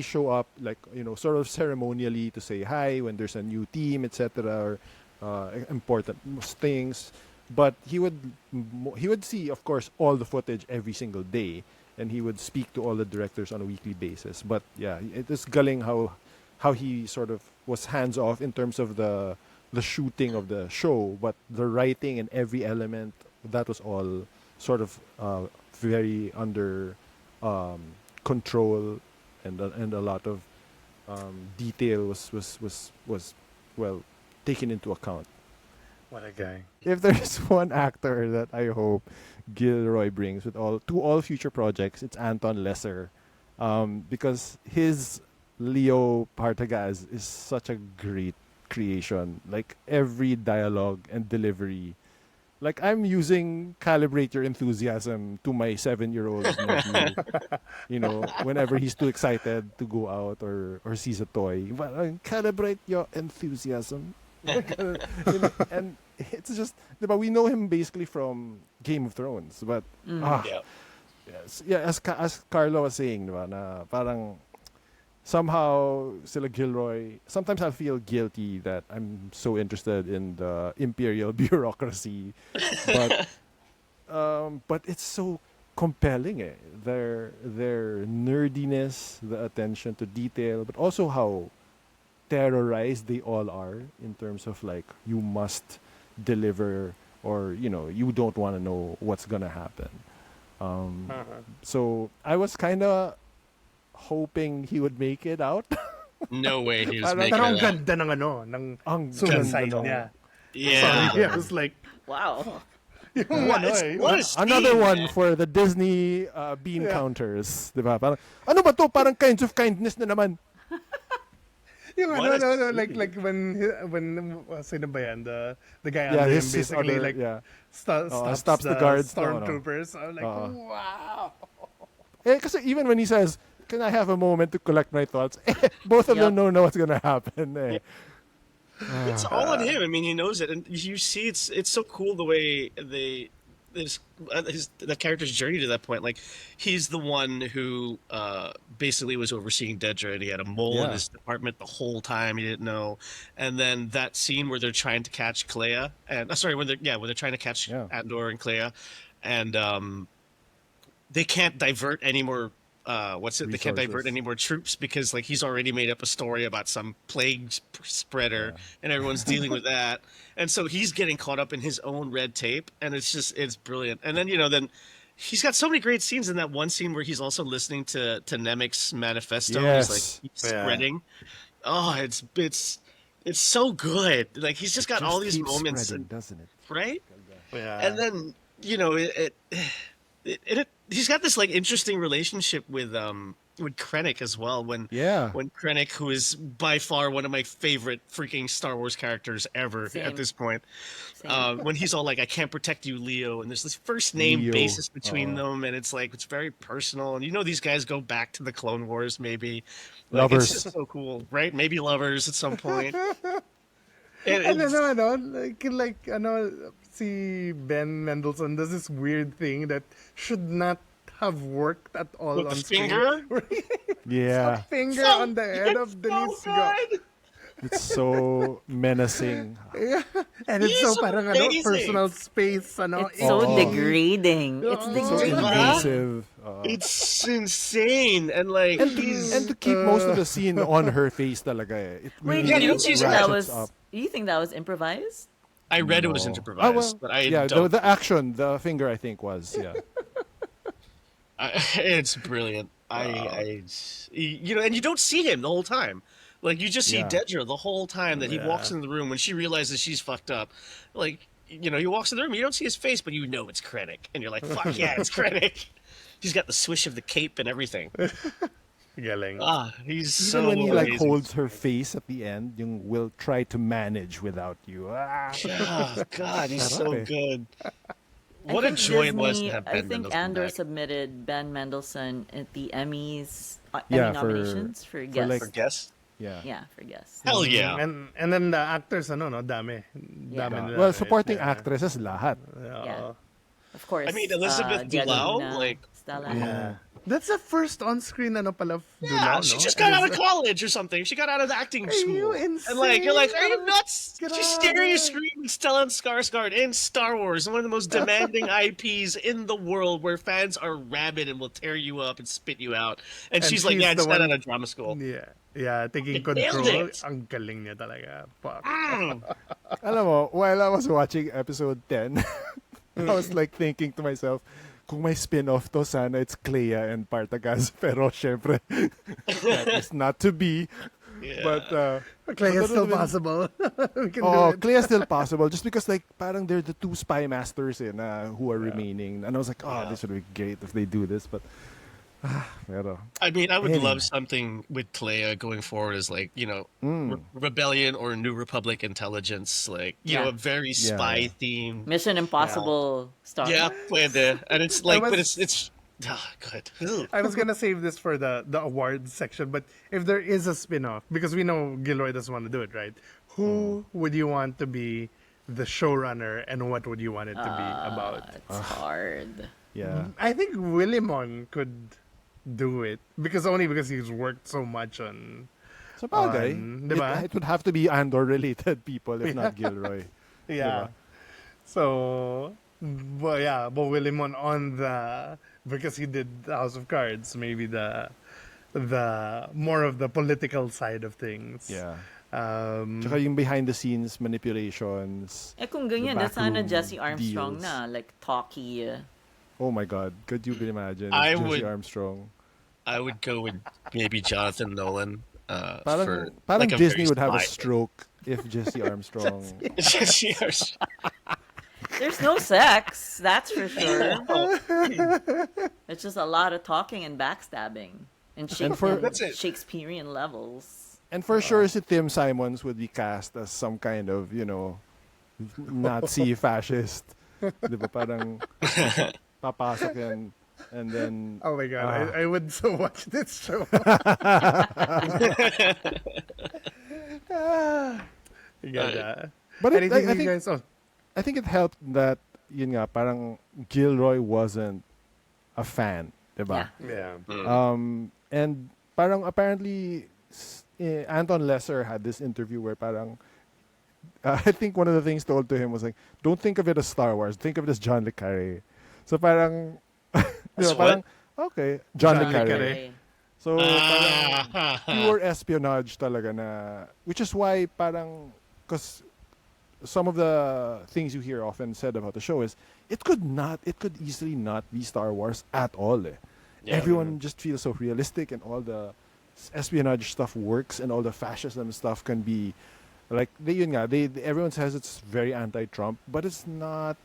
show up like sort of ceremonially to say hi when there's a new team, etc. or important things. But he would see, of course, all the footage every single day, and he would speak to all the directors on a weekly basis. But yeah, it is gulling how he sort of was hands off in terms of the shooting of the show, but the writing and every element, that was all sort of very under control, and a lot of detail was well taken into account. What a guy. If there's one actor that I hope Gilroy brings to all future projects, it's Anton Lesser, because his Leo Partagaz is such a great creation. Like every dialogue and delivery, like I'm using calibrate your enthusiasm to my 7-year-old nephew. Whenever he's too excited to go out or sees a toy, calibrate your enthusiasm. And it's just, diba, we know him basically from Game of Thrones, but Yeah. yes, yeah, as Carlo was saying, diba, na parang somehow sila Gilroy, sometimes I feel guilty that I'm so interested in the imperial bureaucracy, but it's so compelling, eh. Their nerdiness, the attention to detail, but also how terrorized they all are in terms of like, you must deliver, or you don't want to know what's gonna happen. So I was kind of hoping he would make it out. No way he was Pero making Pero ang it out. ganda ng Ang suicide ganda niya. Yeah. Sorry, I was like, Wow. What a Another scene, one man. for the Disney bean counters, diba? Parang, ano ba to? Parang kinds of kindness na naman. yung What a like when sino ba yan? The guy Yeah, under him his basically other, like yeah. stops the guards. stormtroopers. I'm like, wow. Kasi even when he says, can I have a moment to collect my thoughts? Both of them don't know what's gonna happen. Eh. It's all on him. I mean, he knows it, and you see, it's so cool the way the character's journey to that point. Like, he's the one who basically was overseeing Dedra, and he had a mole in Yeah. his department the whole time. He didn't know. And then that scene where they're trying to catch Clea, and when they're trying to catch Andor and Clea, and they can't divert any more. They can't divert Resources. any more troops because like he's already made up a story about some plague spreader, and everyone's dealing with that, and so he's getting caught up in his own red tape, and it's brilliant. And then then he's got so many great scenes in that one scene where he's also listening to Nemec's manifesto. Yes. He's like spreading. Oh, it's so good. Like he's just got all these keeps moments, spreading, doesn't it? right? Yeah. And then he's got this like interesting relationship with Krennic as well. When Krennic, who is by far one of my favorite freaking Star Wars characters ever Same. at this point, Same. when he's all like, "I can't protect you, Leo," and there's this first name Leo. basis between them, and it's like it's very personal. And these guys go back to the Clone Wars, maybe. Like, Lovers. It's just so cool, right? Maybe lovers at some point. And And it's- like si Ben Mendelsohn does this weird thing that should not have worked at all with on the screen. finger. Yeah. Finger on the head of Denise Go. It's so menacing. And it's so He's parang amazing. personal space, It's so Oh. degrading. It's Oh. So degrading. invasive. It's insane, and like And to keep most of the scene on her face talaga eh. It Wait, really do you don't see think his that ratchets was? up. Do you think that was improvised? I read it was No. improvised, well, but I yeah, don't. the action, the finger I think was, yeah. It's brilliant. And you don't see him the whole time. Like you just see Yeah. Dedra the whole time that he walks Yeah. in the room when she realizes she's fucked up. Like he walks in the room. You don't see his face, but you know it's Krennic, and you're like, "Fuck yeah, it's Krennic." He's got the swish of the cape and everything. Galing. He's Even so when he like amazing. holds her face at the end, yung will try to manage without you. Oh God, he's so Sarap eh. good. I What a think joy it was to Disney- have I Ben think Mendelsohn Andor back. submitted Ben Mendelsohn at the Emmys, Yeah, Emmy nominations for guest. like- For guess? Yeah. Yeah, for guest. Hell yeah! And then the actors, no, dami. Yeah. Dami nila, Well, right? supporting Yeah. actresses lahat. Yeah. Of course. I mean, Elizabeth Diego Bilbao, Luna, like- Stella. Yeah. That's the first on-screen part of Yeah, Dulao, she no? just got out of college or something. She got out of acting school. you And like you're like, are you insane? nuts? She's staring at screen with Stellan Skarsgård in Star Wars, one of the most demanding IPs in the world, where fans are rabid and will tear you up and spit you out. And she's like, she's yeah, I the just got one- out of drama school. Yeah, taking They nailed control. it. Ang galing niya talaga. Fuck. Alam mo, while I was watching episode 10, I was like thinking to myself, kung may spin-off to, sana it's Clea and Partagaz. Pero syempre, that is not to be. Yeah. But, Clay but is still that would've been- possible. We can do oh, it. Clea is still possible. Just because like, parang they're the two spy masters who are remaining. And I was like, this would be great if they do this. But, pero, I mean, I would Anyway. love something with Clea going forward as like, Rebellion or New Republic intelligence, like, Yeah. a very spy theme. Mission Impossible Star Yeah, Wars. pwede. And it's like, but was- it's good. Ugh. I was gonna save this for the awards section, but if there is a spin-off, because we know Gilroy doesn't want to do it, right? Who would you want to be the showrunner, and what would you want it to be about? It's hard. yeah. I think Willimon could do it only because he's worked so much on. So bagay, diba? it would have to be Andor-related people, if not Gilroy. Yeah. Diba? So, but Willimon on because he did House of Cards, maybe the more of the political side of things. Yeah. Um, Tsaka yung behind-the-scenes manipulations. Eh kung ganyan, The that's sana backroom Jesse Armstrong deals. na, like talky. Oh my God, could you imagine? I Jesse would- Armstrong. I would go with maybe Jonathan Nolan. Parang, For parang like a Disney very would have a spy- stroke if Jesse Armstrong. Jesse Armstrong. There's no sex, that's for sure. It's just a lot of talking and backstabbing and That's it. Shakespearean levels. And for sure, si Tim Simons would be cast as some kind of, Nazi fascist. Di ba? Parang papasok yan. And then, oh my god, I would so watch this show. You got that. but it, Anything I you think, guys? Oh, I think it helped that, yun nga, parang Gilroy wasn't a fan. Di ba? Yeah. yeah. And parang apparently Anton Lesser had this interview where parang I think one of the things told to him was like, don't think of it as Star Wars, think of it as John le Carré. So parang, As parang okay, John le John le Carré. Carré. So parang pure espionage talaga na, which is why parang, because some of the things you hear often said about the show is it could easily not be Star Wars at all. Yeah. Everyone just feels so realistic, and all the espionage stuff works, and all the fascism stuff can be like everyone says it's very anti-Trump, but it's not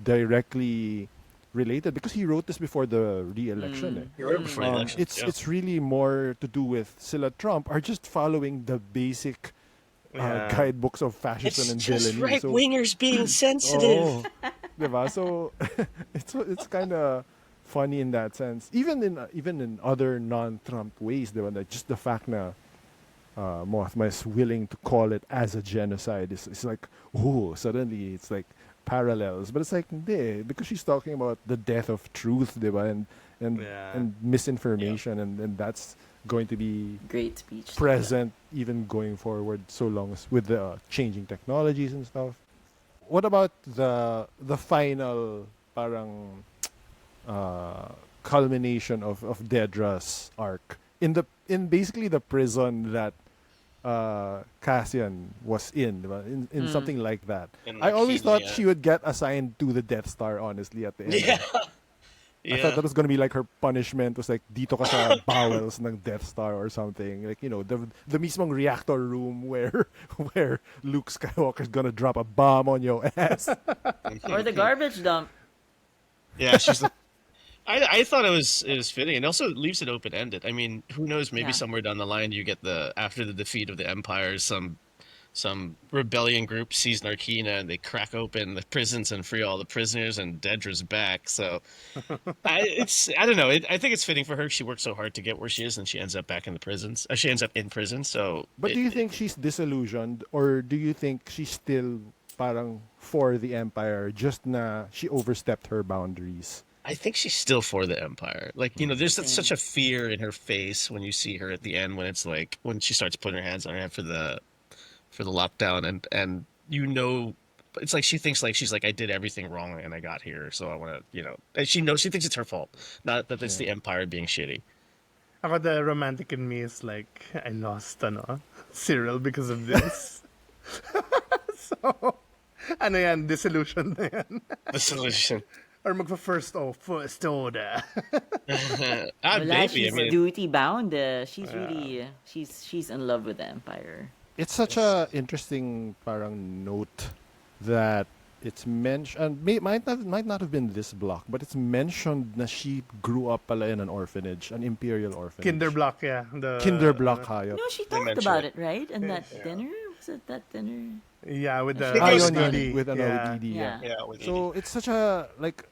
directly related because he wrote this before the re-election. He wrote it before the election. It's really more to do with sila Trump are just following the basic guidebooks of fascism It's and just villainy. right wingers being sensitive. Oh, diba? So it's kind of funny in that sense. Even in other non-Trump ways, diba? Like just the fact na Mothma is willing to call it as a genocide is like, oh, suddenly it's like parallels. But it's like, hindi, because she's talking about the death of truth, diba? And Yeah. and misinformation, and that's going to be Great speech. present even going forward, so long as with the changing technologies and stuff. What about the final parang culmination of Dedra's arc in basically the prison that Cassian was in, diba? In something like that. In I always thought Arcadia. she would get assigned to the Death Star, honestly, at the end. Yeah. I thought that was gonna be like her punishment was like dito ka sa bowels ng Death Star or something. Like, the mismong reactor room where Luke Skywalker's gonna drop a bomb on your ass. Or the garbage dump. Yeah, she's the. I thought it was fitting, and also it leaves it open ended. I mean, who knows? Maybe Yeah. somewhere down the line, you get after the defeat of the Empire, some rebellion group sees Narkina and they crack open the prisons and free all the prisoners, and Dedra's back. So, I don't know. I think it's fitting for her. She worked so hard to get where she is, and she ends up back in the prisons. She ends up in prison. So, But do you think she's disillusioned, or do you think she's still parang for the Empire, just na she overstepped her boundaries? I think she's still for the Empire. Like, there's such a fear in her face when you see her at the end, when it's like when she starts putting her hands on her head for the lockdown, and it's like she thinks like she's like, I did everything wrong and I got here, so I want to, and she thinks it's her fault, not that it's the Empire being shitty. Ako, the romantic in me is like, I lost, Cyril because of this. So, ano yan, disillusion na yan. The solution. Or first order. Wala, Maybe. I she's mean, duty bound. She's really she's in love with the Empire. It's such a interesting parang note that it's mentioned. Might not have been this block, but it's mentioned na she grew up pala in an orphanage, an imperial orphanage. Kinderblock, yeah. Kinderblock hayop. No, she talked mentioned about it. it, right? And that dinner? Was it that dinner? Yeah, with the think it was ODD. with an yeah. ODD. Yeah. yeah. With So it's such a like.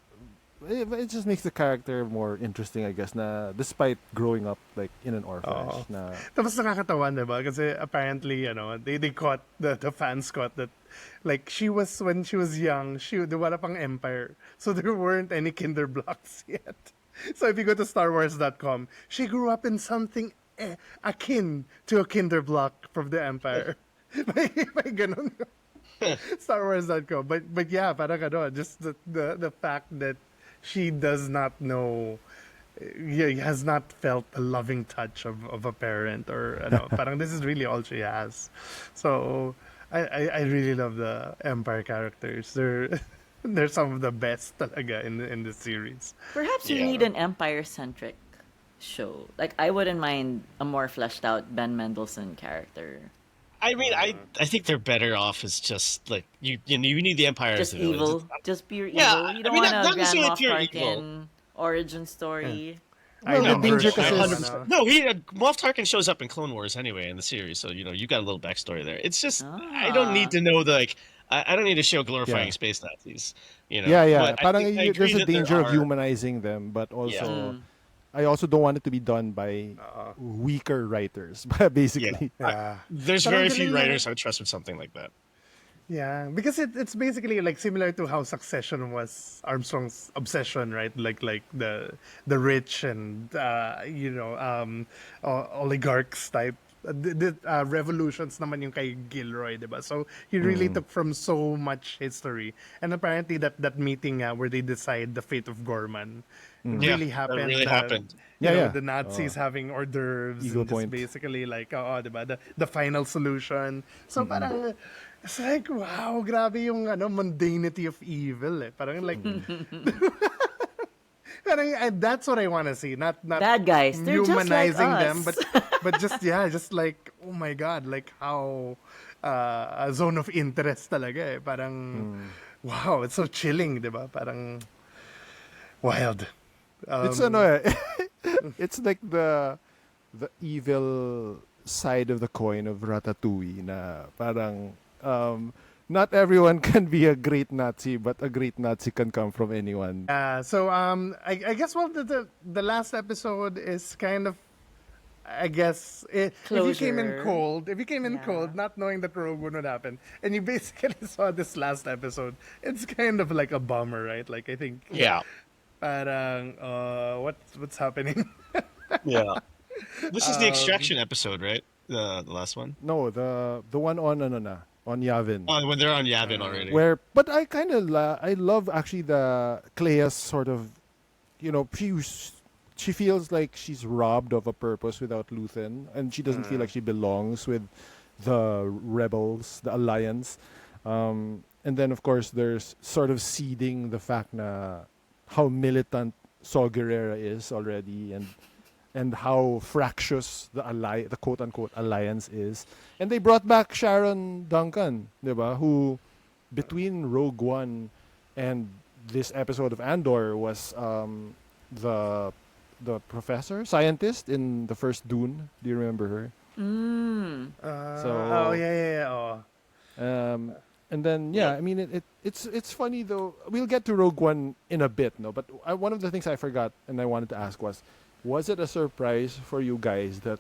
It just makes the character more interesting, I guess. Na despite growing up like in an orphanage, na Tapos nakakatawan, diba? Kasi apparently, they caught, the fans caught that, like, when she was young, wala pang Empire. So there weren't any Kinderblocks yet. So if you go to StarWars.com, she grew up in something akin to a Kinderblock from the Empire. may ganun. StarWars.com. But yeah, parang just the fact that she does not know, has not felt the loving touch of a parent, or parang this is really all she has. So I really love the Empire characters. They're some of the best talaga in the series. Perhaps we Yeah. need an Empire-centric show. Like, I wouldn't mind a more fleshed out Ben Mendelsohn character. I mean, I think they're better off as just like you need the Empire Just as the villains. evil. Just pure evil. Yeah, You don't I mean, want not a Grand necessarily Moff pure Tarkin origin story. Well, the danger kasi is- 100%. No, Moff Tarkin shows up in Clone Wars anyway in the series, so you got a little backstory there. It's just I don't need to know I don't need to show glorifying Yeah. space Nazis. Yeah. But I Parang think I agree there's a that there danger of are- humanizing them, but also I also don't want it to be done by weaker writers, basically. Yeah. There's Parang very few ganun lang. writers I would trust with something like that. Yeah, because it's basically like similar to how Succession was Armstrong's obsession, right? Like the rich and oligarchs type. The revolutions naman yung kay Gilroy, diba? So he really took from so much history, and apparently that meeting where they decide the fate of Gorman really Yeah, happened. that really happened. Yeah. The Nazis having hors d'oeuvres, Eagle and just Point. basically like, diba? The final solution. So parang, it's like, wow, grabe yung mundanity of evil. Parang like, parang, that's what I want to see. Not Bad guys. They're just like humanizing us. them, but just like, oh my God, like how a zone of interest talaga eh. Parang, wow, it's so chilling, diba? Parang wild. It's it's like the evil side of the coin of Ratatouille na parang not everyone can be a great Nazi, but a great Nazi can come from anyone. So I guess the last episode is kind of, I guess, if you came in Closure. cold, not knowing that Rogue One would happen, and you basically saw this last episode, it's kind of like a bummer, right? Like, I think Yeah. parang what's happening? Yeah. This is the extraction episode, right? The last one. No, the one on on Yavin. Oh, when they're on Yavin already. Where, but I kind of I love actually the Clea's sort of, she feels like she's robbed of a purpose without Luthen, and she doesn't feel like she belongs with the rebels, the alliance. And then of course there's sort of seeding the fact na how militant Saw Gerrera is already, and how fractious the quote unquote alliance is. And they brought back Sharon Duncan, diba? Who between Rogue One and this episode of Andor was the professor scientist in the first Dune. Do you remember her? Oh yeah. Oh. And then I mean it's funny though. We'll get to Rogue One in a bit, no. But one of the things I forgot and I wanted to ask was it a surprise for you guys that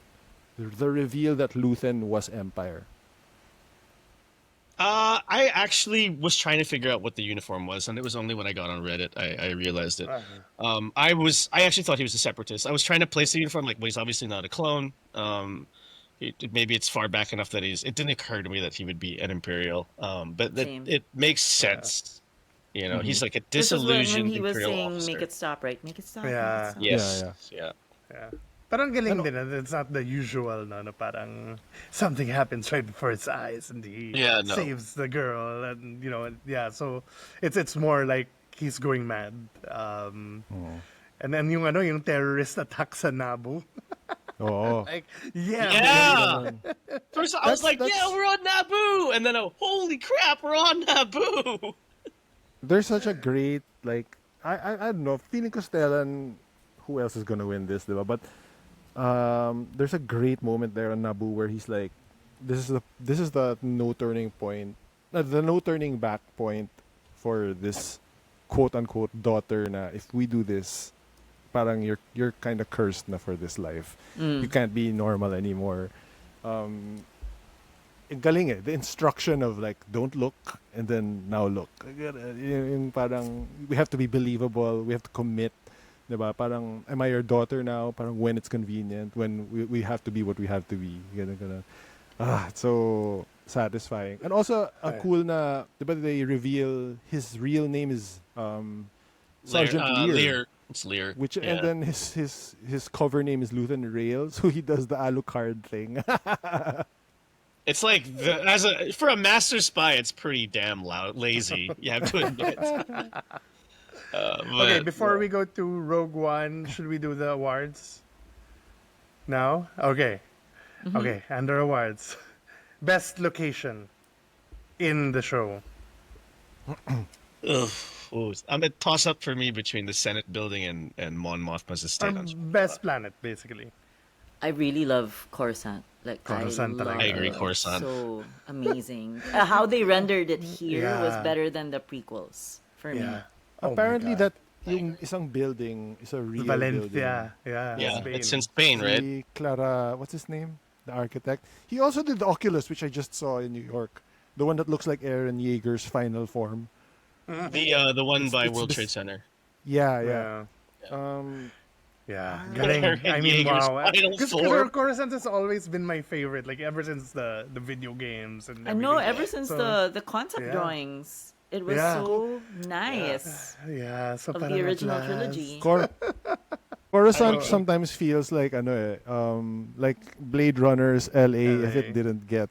the reveal that Luthen was Empire? I actually was trying to figure out what the uniform was, and it was only when I got on Reddit I realized it. I actually thought he was a separatist. I was trying to place the uniform like, well, he's obviously not a clone. Maybe it's far back enough that it didn't occur to me that he would be an Imperial. But it makes sense. He's like a This was disillusioned when he was Imperial saying, officer. "Make it stop, right? Make it stop." Yeah. Make it stop. Yes. Yeah. Yeah. Parang galing din. It's not the usual, no? Parang something happens right before his eyes and he saves the girl. And, so it's more like he's going mad. And then yung terrorist attack sa Naboo. Oh. Like, Yeah. First, I was like, yeah, we're on Naboo. And then, holy crap, we're on Naboo. There's such a great, like, I don't know, feeling ko Stellan, who else is gonna win this, diba? But there's a great moment there on Naboo where he's like, this is the no turning point, the no turning back point for this quote unquote daughter. Na if we do this, parang you're kind of cursed na for this life. You can't be normal anymore. Galing eh. The instruction of like, don't look, and then now look. Yung parang, we have to be believable, we have to commit. Diba? Parang, am I your daughter now? Parang when it's convenient, when we have to be what we have to be. Ganun. It's so satisfying. And also, cool na, diba they reveal his real name is Sergeant Lear. Lear. It's Lear. And then his cover name is Luthen Rail, so he does the Alucard thing. It's like for a master spy, it's pretty damn lazy. You have to admit. Okay, before we go to Rogue One, should we do the awards? No? Okay. Okay, Andor Awards. Best location in the show. I'm a toss up for me between the Senate building and Mon Mothma's estate. Best planet, basically. I really love Coruscant. Like Coruscant I agree, love it. Coruscant. So amazing. How they rendered it here was Yeah. better than the prequels for me. Yeah. Oh my Apparently God. that yung isang building is a real Valencia. building. Yeah. Spain. It's in Spain, right? Si Clara, what's his name? The architect. He also did the Oculus, which I just saw in New York. The one that looks like Aaron Yeager's final form. The one by it's World this- Trade Center. Yeah. Yeah. Galing. I mean, Yeager's wow. final Because form. Coruscant has always been my favorite, like ever since the video games and I know everything. ever since So, the concept yeah. drawings, it was Yeah. so nice Yeah, so of parang the at original last. trilogy. Coruscant sometimes feels like like Blade Runner's LA if it didn't get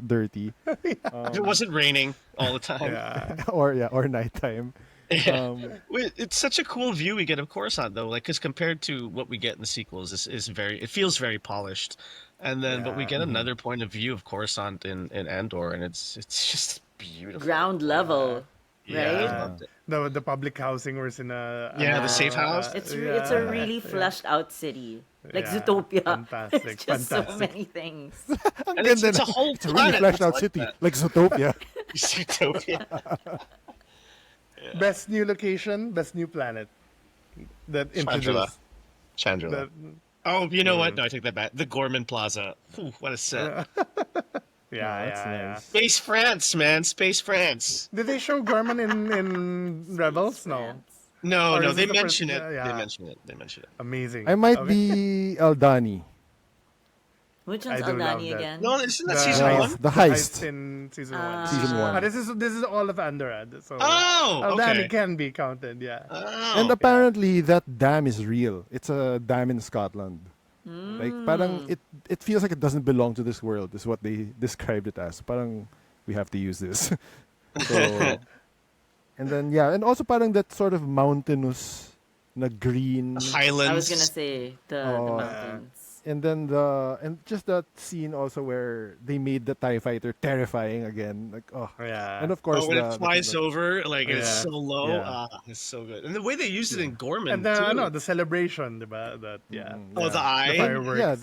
dirty If it wasn't raining all the time. Yeah. or nighttime. It's such a cool view we get of Coruscant, though. Like, because compared to what we get in the sequels, it feels very polished. And then, but we get another point of view of Coruscant in Andor, and it's just beautiful. Ground level, Yeah. right? The public housing was in a Yeah, the safe house. It's a really fleshed out city, like Yeah, Zootopia. fantastic, It's just so fantastic. many things. And it's a whole It's a really planet fleshed that's out like city, that. like Zootopia. Zootopia. Best new location, best new planet that Chandrila. introduced. Chandrila. That, Oh, you know what? No, I take that back. The Gorman Plaza. Ooh, what a set. That's yeah. nice. Space France, man. Space France. Did they show Gorman in Rebels? No. No, Or no, is they this the mention first- it. yeah. They mention it. They mention it. Amazing. I might Okay. be Aldani Which I one's do love Aldani that. again? No, isn't that The season heist. one? The heist. in season one. Season one. This is all of Andor. So Oh, Aldani okay. can be counted. Yeah. Oh. And apparently that dam is real. It's a dam in Scotland. Like parang it feels like it doesn't belong to this world is what they described it as. Parang we have to use this. So and then and also parang that sort of mountainous na green Highlands. I was gonna say the Oh, mountains. and then just that scene also where they made the TIE fighter terrifying again. Like Yeah. and of course when it flies over, like it's Yeah. so low. Yeah. It's so good. And the way they used it in Gorman And too. the celebration, diba? That Oh, the the eye. fireworks. Yeah,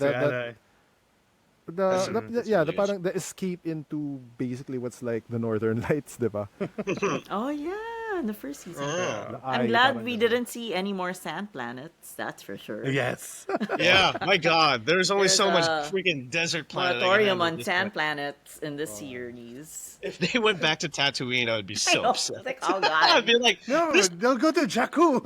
That's the parang the escape into basically what's like the Northern Lights, diba? Oh yeah, in the first season. The I'm eye, glad parang we ganun. didn't see any more sand planets. That's for sure. Yes. Yeah, my God. There's only There's so much a freaking desert planet. I can Moratorium handle on at this sand point. planets in this series. If they went back to Tatooine, I would be so I know, upset. it's like, oh I'd god. be like, No, they'll go to Jakku.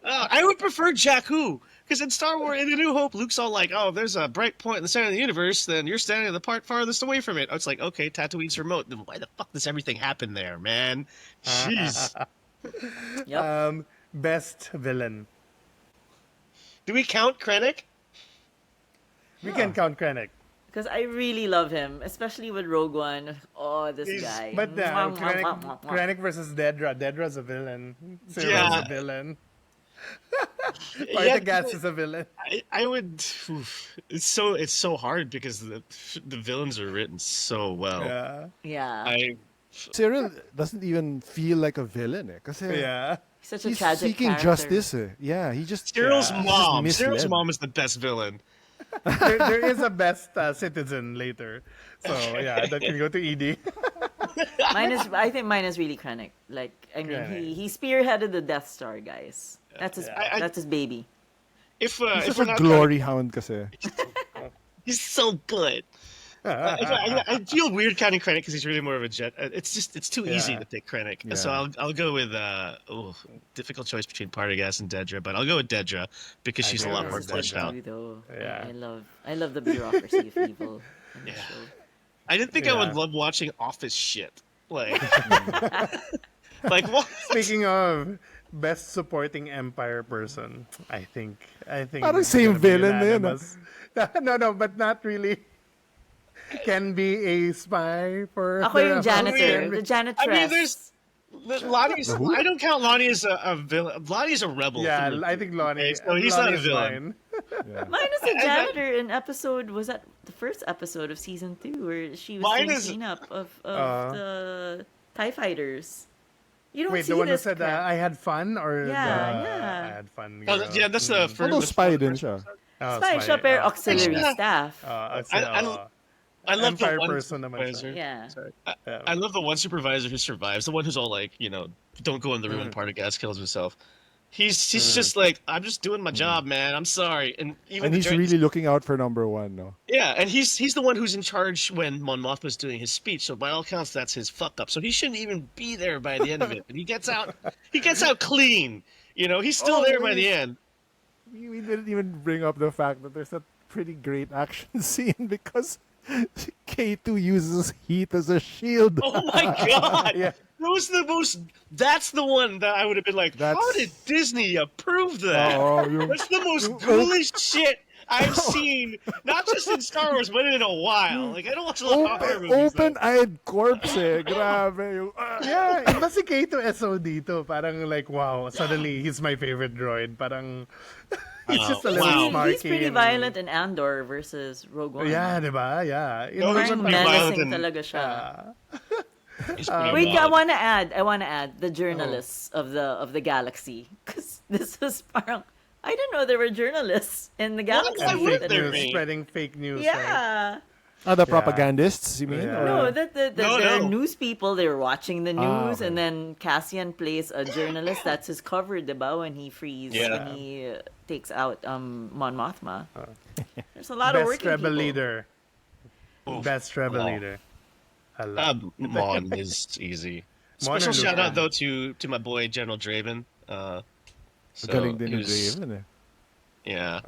I would prefer Jakku. Because in Star Wars, in A New Hope, Luke's all like, oh, there's a bright point in the center of the universe, then you're standing at the part farthest away from it. It's like, okay, Tatooine's remote. Then why the fuck does everything happen there, man? Jeez. Yep. Best villain. Do we count Krennic? We can count Krennic. Because I really love him, especially with Rogue One. Oh, this He's- guy. But Mwah, mwah, mwah, mwah, mwah. Krennic versus Dedra. Dedra's a villain. Syrill's Yeah. a villain. Yeah, Partagas is a villain. I would. Oof. It's so hard because the villains are written so well. Yeah. Yeah. I Cyril doesn't even feel like a villain, Kasi Yeah. He's such a he's tragic seeking character. justice, Yeah, he just Cyril's he's just mom. misled. Cyril's mom is the best villain. There is a best citizen later. So, yeah, that can go to ED. I think mine is really Krennic. Like, I mean, Krennic. he spearheaded the Death Star, guys. That's his. I- That's his baby. If He's if such we're a not glory hound, kasi. he's so good. I feel weird counting Krennic because he's really more of a jet. It's too easy Yeah. to pick Krennic. Yeah. So I'll go with difficult choice between Partagas and Dedra, but I'll go with Dedra because she's a do lot go more with fleshed Dedra. out. Too, though. Yeah. I love the bureaucracy of evil. In the Yeah. show. I didn't think I Yeah. would love watching Office shit. Like, like what? Speaking of best supporting Empire person, I think Parang it's same gonna be villain na yun, unanimous. No, but not really. Can be a spy for. Ako yung the- janitor. The janitress. I mean, there's Lonnie's. I don't count Lonnie as a villain. Lonnie's a rebel. Yeah, through and I think through, Lonnie. okay? So he's not a Lonnie's villain. mine. Mine is the janitor in episode. Was that the first episode of season 2 where she was Mine doing is- cleanup of the TIE fighters? You don't Wait, see the one who this said crap. I had fun, or yeah. I had fun. Oh, girl? yeah, that's the first. Although spy din siya. Oh, Spy siya, pero auxiliary Yeah. staff. I love the Empire one person naman siya. supervisor. Yeah. Sorry. I love the one supervisor who survives. The one who's all like, don't go in the room Mm. when Partagas kills himself. He's just like, I'm just doing my job, man. I'm sorry. And even And the he's during- really looking out for number one, no? yeah, and he's the one who's in charge when Mon Mothma's doing his speech. So by all counts, that's his fuck up. So he shouldn't even be there by the end of it. And he gets out clean. He's still there by the end. We didn't even bring up the fact that there's a pretty great action scene because K2 uses heat as a shield. Oh my god! Yeah. That was the most. That's the one that I would have been like, That's- how did Disney approve that? That's the most ghoulish shit I've seen, not just in Star Wars, but in a while. Like, I don't watch a lot of horror movies. Open-eyed corpse, Grabe. Yung, Yeah, iba si Kato SO dito. Parang like, wow, suddenly he's my favorite droid. Parang, he's just a little Wow. smarky. He's pretty and- violent in Andor versus Rogue One. Yeah, diba? Yeah. No, he's Parang pretty violent menacing in- talaga siya. He's pretty Wait, I wild. want to add the journalists of the galaxy, because this was parang I didn't know there were journalists in the galaxy. why And would fake there news, be? spreading fake news. Right? Yeah. the propagandists, you mean? Yeah. Or- No, there No. are news people. They were watching the news, okay. and then Cassian plays a journalist. That's his cover, diba? When he frees, Yeah. when he takes out Mon Mothma. There's a lot of Best working rebel people. leader. Oof. Best rebel Wow. leader. I love Mon is easy. Mon Special and shout Luke. out though to my boy General Draven. So Galing din he ni was- Draven, Yeah.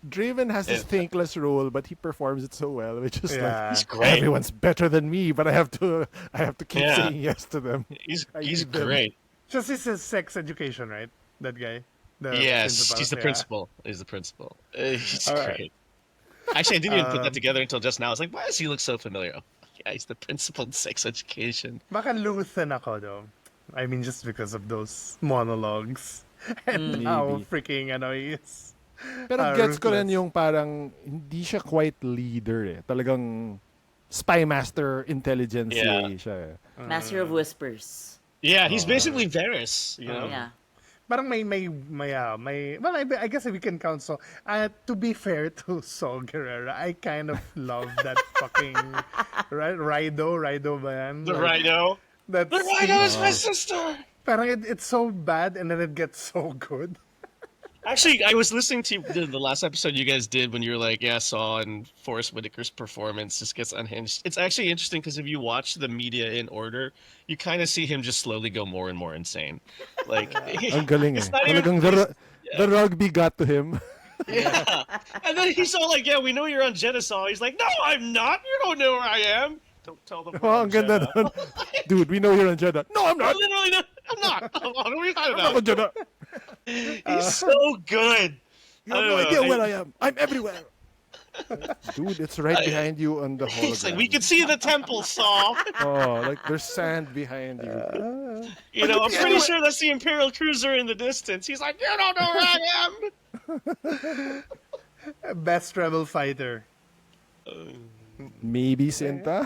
Draven has this Yeah. thankless role, but he performs it so well, which is Yeah. He's like great. everyone's better than me, but I have to keep Yeah. saying yes to them. He's I he's need them. great. Just his sex education, right? That guy. The Yes, principal, he's the yeah. principal. He's the principal. He's All right. great. Actually, I didn't even put that together until just now. I was like, why does he look so familiar? Oh, yeah, he's the principal in sex education. Baka Luthen ako though. I mean, just because of those monologues and how Maybe. freaking he is. Pero gets ko rin Ruthless. yung parang hindi siya quite leader eh. Talagang spy master intelligence Yeah. siya eh. Master of Whispers. Yeah, he's basically Varys, you know? Yeah. Parang well, I guess we can count so. To be fair to Saul Guerrero, I kind of love that fucking Rido ba yan? The Like, Rhino. that The scene, Rhino is my sister! parang it's so bad and then it gets so good. Actually, I was listening to the last episode you guys did when you were like, yeah, Saw and Forrest Whitaker's performance just gets unhinged. It's actually interesting because if you watch the media in order, you kind of see him just slowly go more and more insane. Like, Ang galing it's eh. not even Talagang the rugby got to him. Yeah. And then he's all like, yeah, we know you're on Genesaw. He's like, no, I'm not. You don't know where I am. Don't tell them. Oh, ang ganda nun. Dude, we know you're on Jeddah. No, I'm I not. literally not. I'm not. What are you talking I'm on about? Jeddah. He's so good. You have no idea where I am. I'm everywhere. Dude, it's right behind you on the hologram. He's like, we can see the temple, Saw. Oh, like there's sand behind you. You know, I'm pretty sure that's the Imperial cruiser in the distance. He's like, you don't know where I am. Best rebel fighter. Maybe Sinta.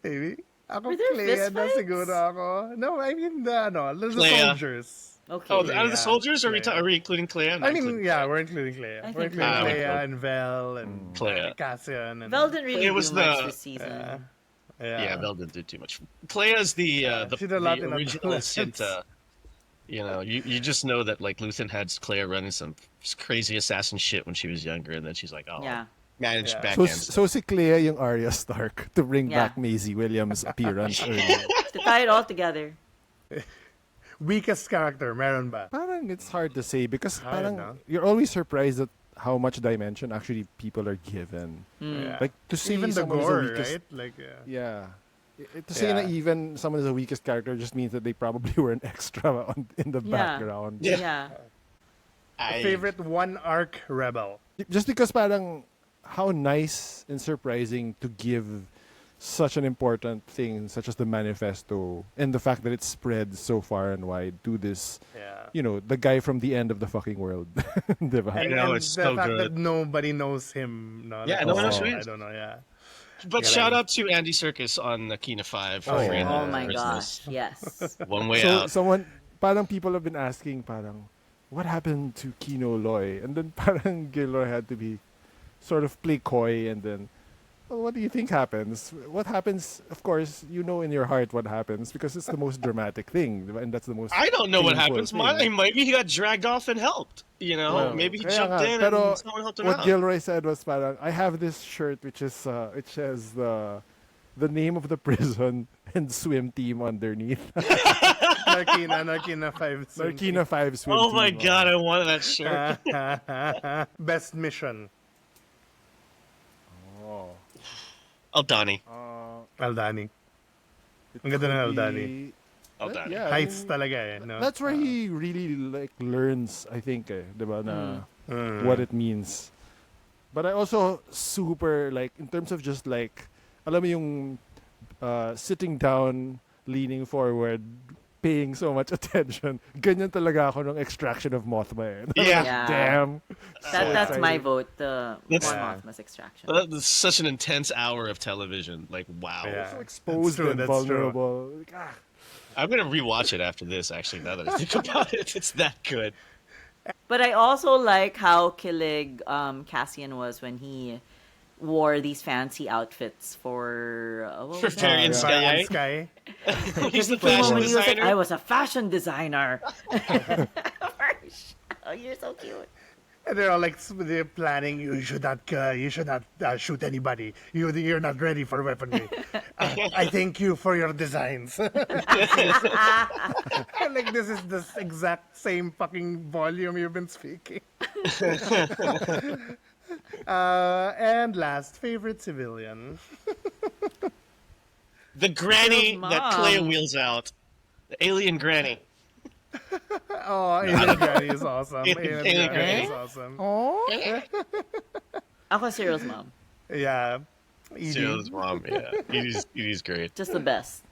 Maybe. Ako Were there Clea fist na fights? siguro ako. No, I mean the Clea. soldiers. Okay. Oh, out of the Yeah. soldiers, or Yeah. are we including Clea? I mean, yeah, we're including Clea. I We're think including Clea. Clea Ah, and Vel and Clea. Cassian. And, Vel didn't really It do was much the- this season. Yeah, Belle didn't do too much. Clea's the she did a lot the in original Adolescence. Cinta. You know, you just know that like Luthen had Clea running some crazy assassin shit when she was younger, and then she's like, oh, Yeah. managed Yeah. backhands. So si Clea yung Arya Stark to bring Yeah. back Maisie Williams' appearance earlier. To tie it all together. Weakest character, meron ba? Parang it's hard to say because Hard, parang no? you're always surprised at how much dimension actually people are given. Yeah. Like to say Even the someone is gore, the weakest, right? Like, yeah. To say Yeah. that even someone is the weakest character just means that they probably were an extra in the Yeah. background. Yeah. favorite one arc rebel. Just because parang how nice and surprising to give such an important thing such as the manifesto and the fact that it spread so far and wide to this, Yeah. you know, the guy from the end of the fucking world. Diba? I know, it's the so fact good. that nobody knows him. No, Yeah, like, no one knows also, who he I is. don't know, yeah. But Yeah, shout like- out to Andy Serkis on Kina 5 for Oh, creating Oh the my prisoners. gosh. Yes. One way So out. someone, parang people have been asking parang, what happened to Kino Loy? And then parang Gilroy had to be sort of play coy and then, well, what do you think happens? What happens, of course, you know in your heart what happens because it's the most dramatic thing diba? And that's the most I don't know what painful happens. thing. Maybe he got dragged off and helped. You know, Well, maybe he kaya jumped nga, in pero and someone helped him what out. Gilroy said was parang, I have this shirt which has the name of the prison and swim team underneath. Narkina 5. Narkina 5 swim Oh team. my god, I wanted that shirt. Best mission. Oh. Aldani. Aldani. Ang ganda ng Aldani. Aldani. Yeah, Heights talaga eh. No? that's where he really like learns, I think, diba, na what it means. But I also super like in terms of just like alam mo yung sitting down, leaning forward, paying so much attention. Ganyan talaga ako nung Extraction of Mothma eh. Yeah. Yeah. Damn. That's my exciting. vote. The That's- Mothma's extraction. That's such an intense hour of television. Like, wow. Yeah. So exposed true, and that's true. vulnerable. Like, I'm gonna rewatch it after this. Actually, now that I think about it, it's that good. But I also like how killig Cassian was when he wore these fancy outfits for what was that? Varian Varian Sky. Sky. He's the He came home fashion and he was like, designer. I was a fashion designer. Oh, you're so cute. And they're all like they're planning. You should not shoot anybody. You're not ready for weaponry. I thank you for your designs. And like this is the exact same fucking volume you've been speaking. And last, favorite civilian. The granny Mom. that Clea wheels out. The alien granny. Oh, Alien Granny is awesome. Alien Granny. is awesome. Ako Cyril's mom. Yeah. Edie. Cyril's mom, yeah. Edie's great. Just the best.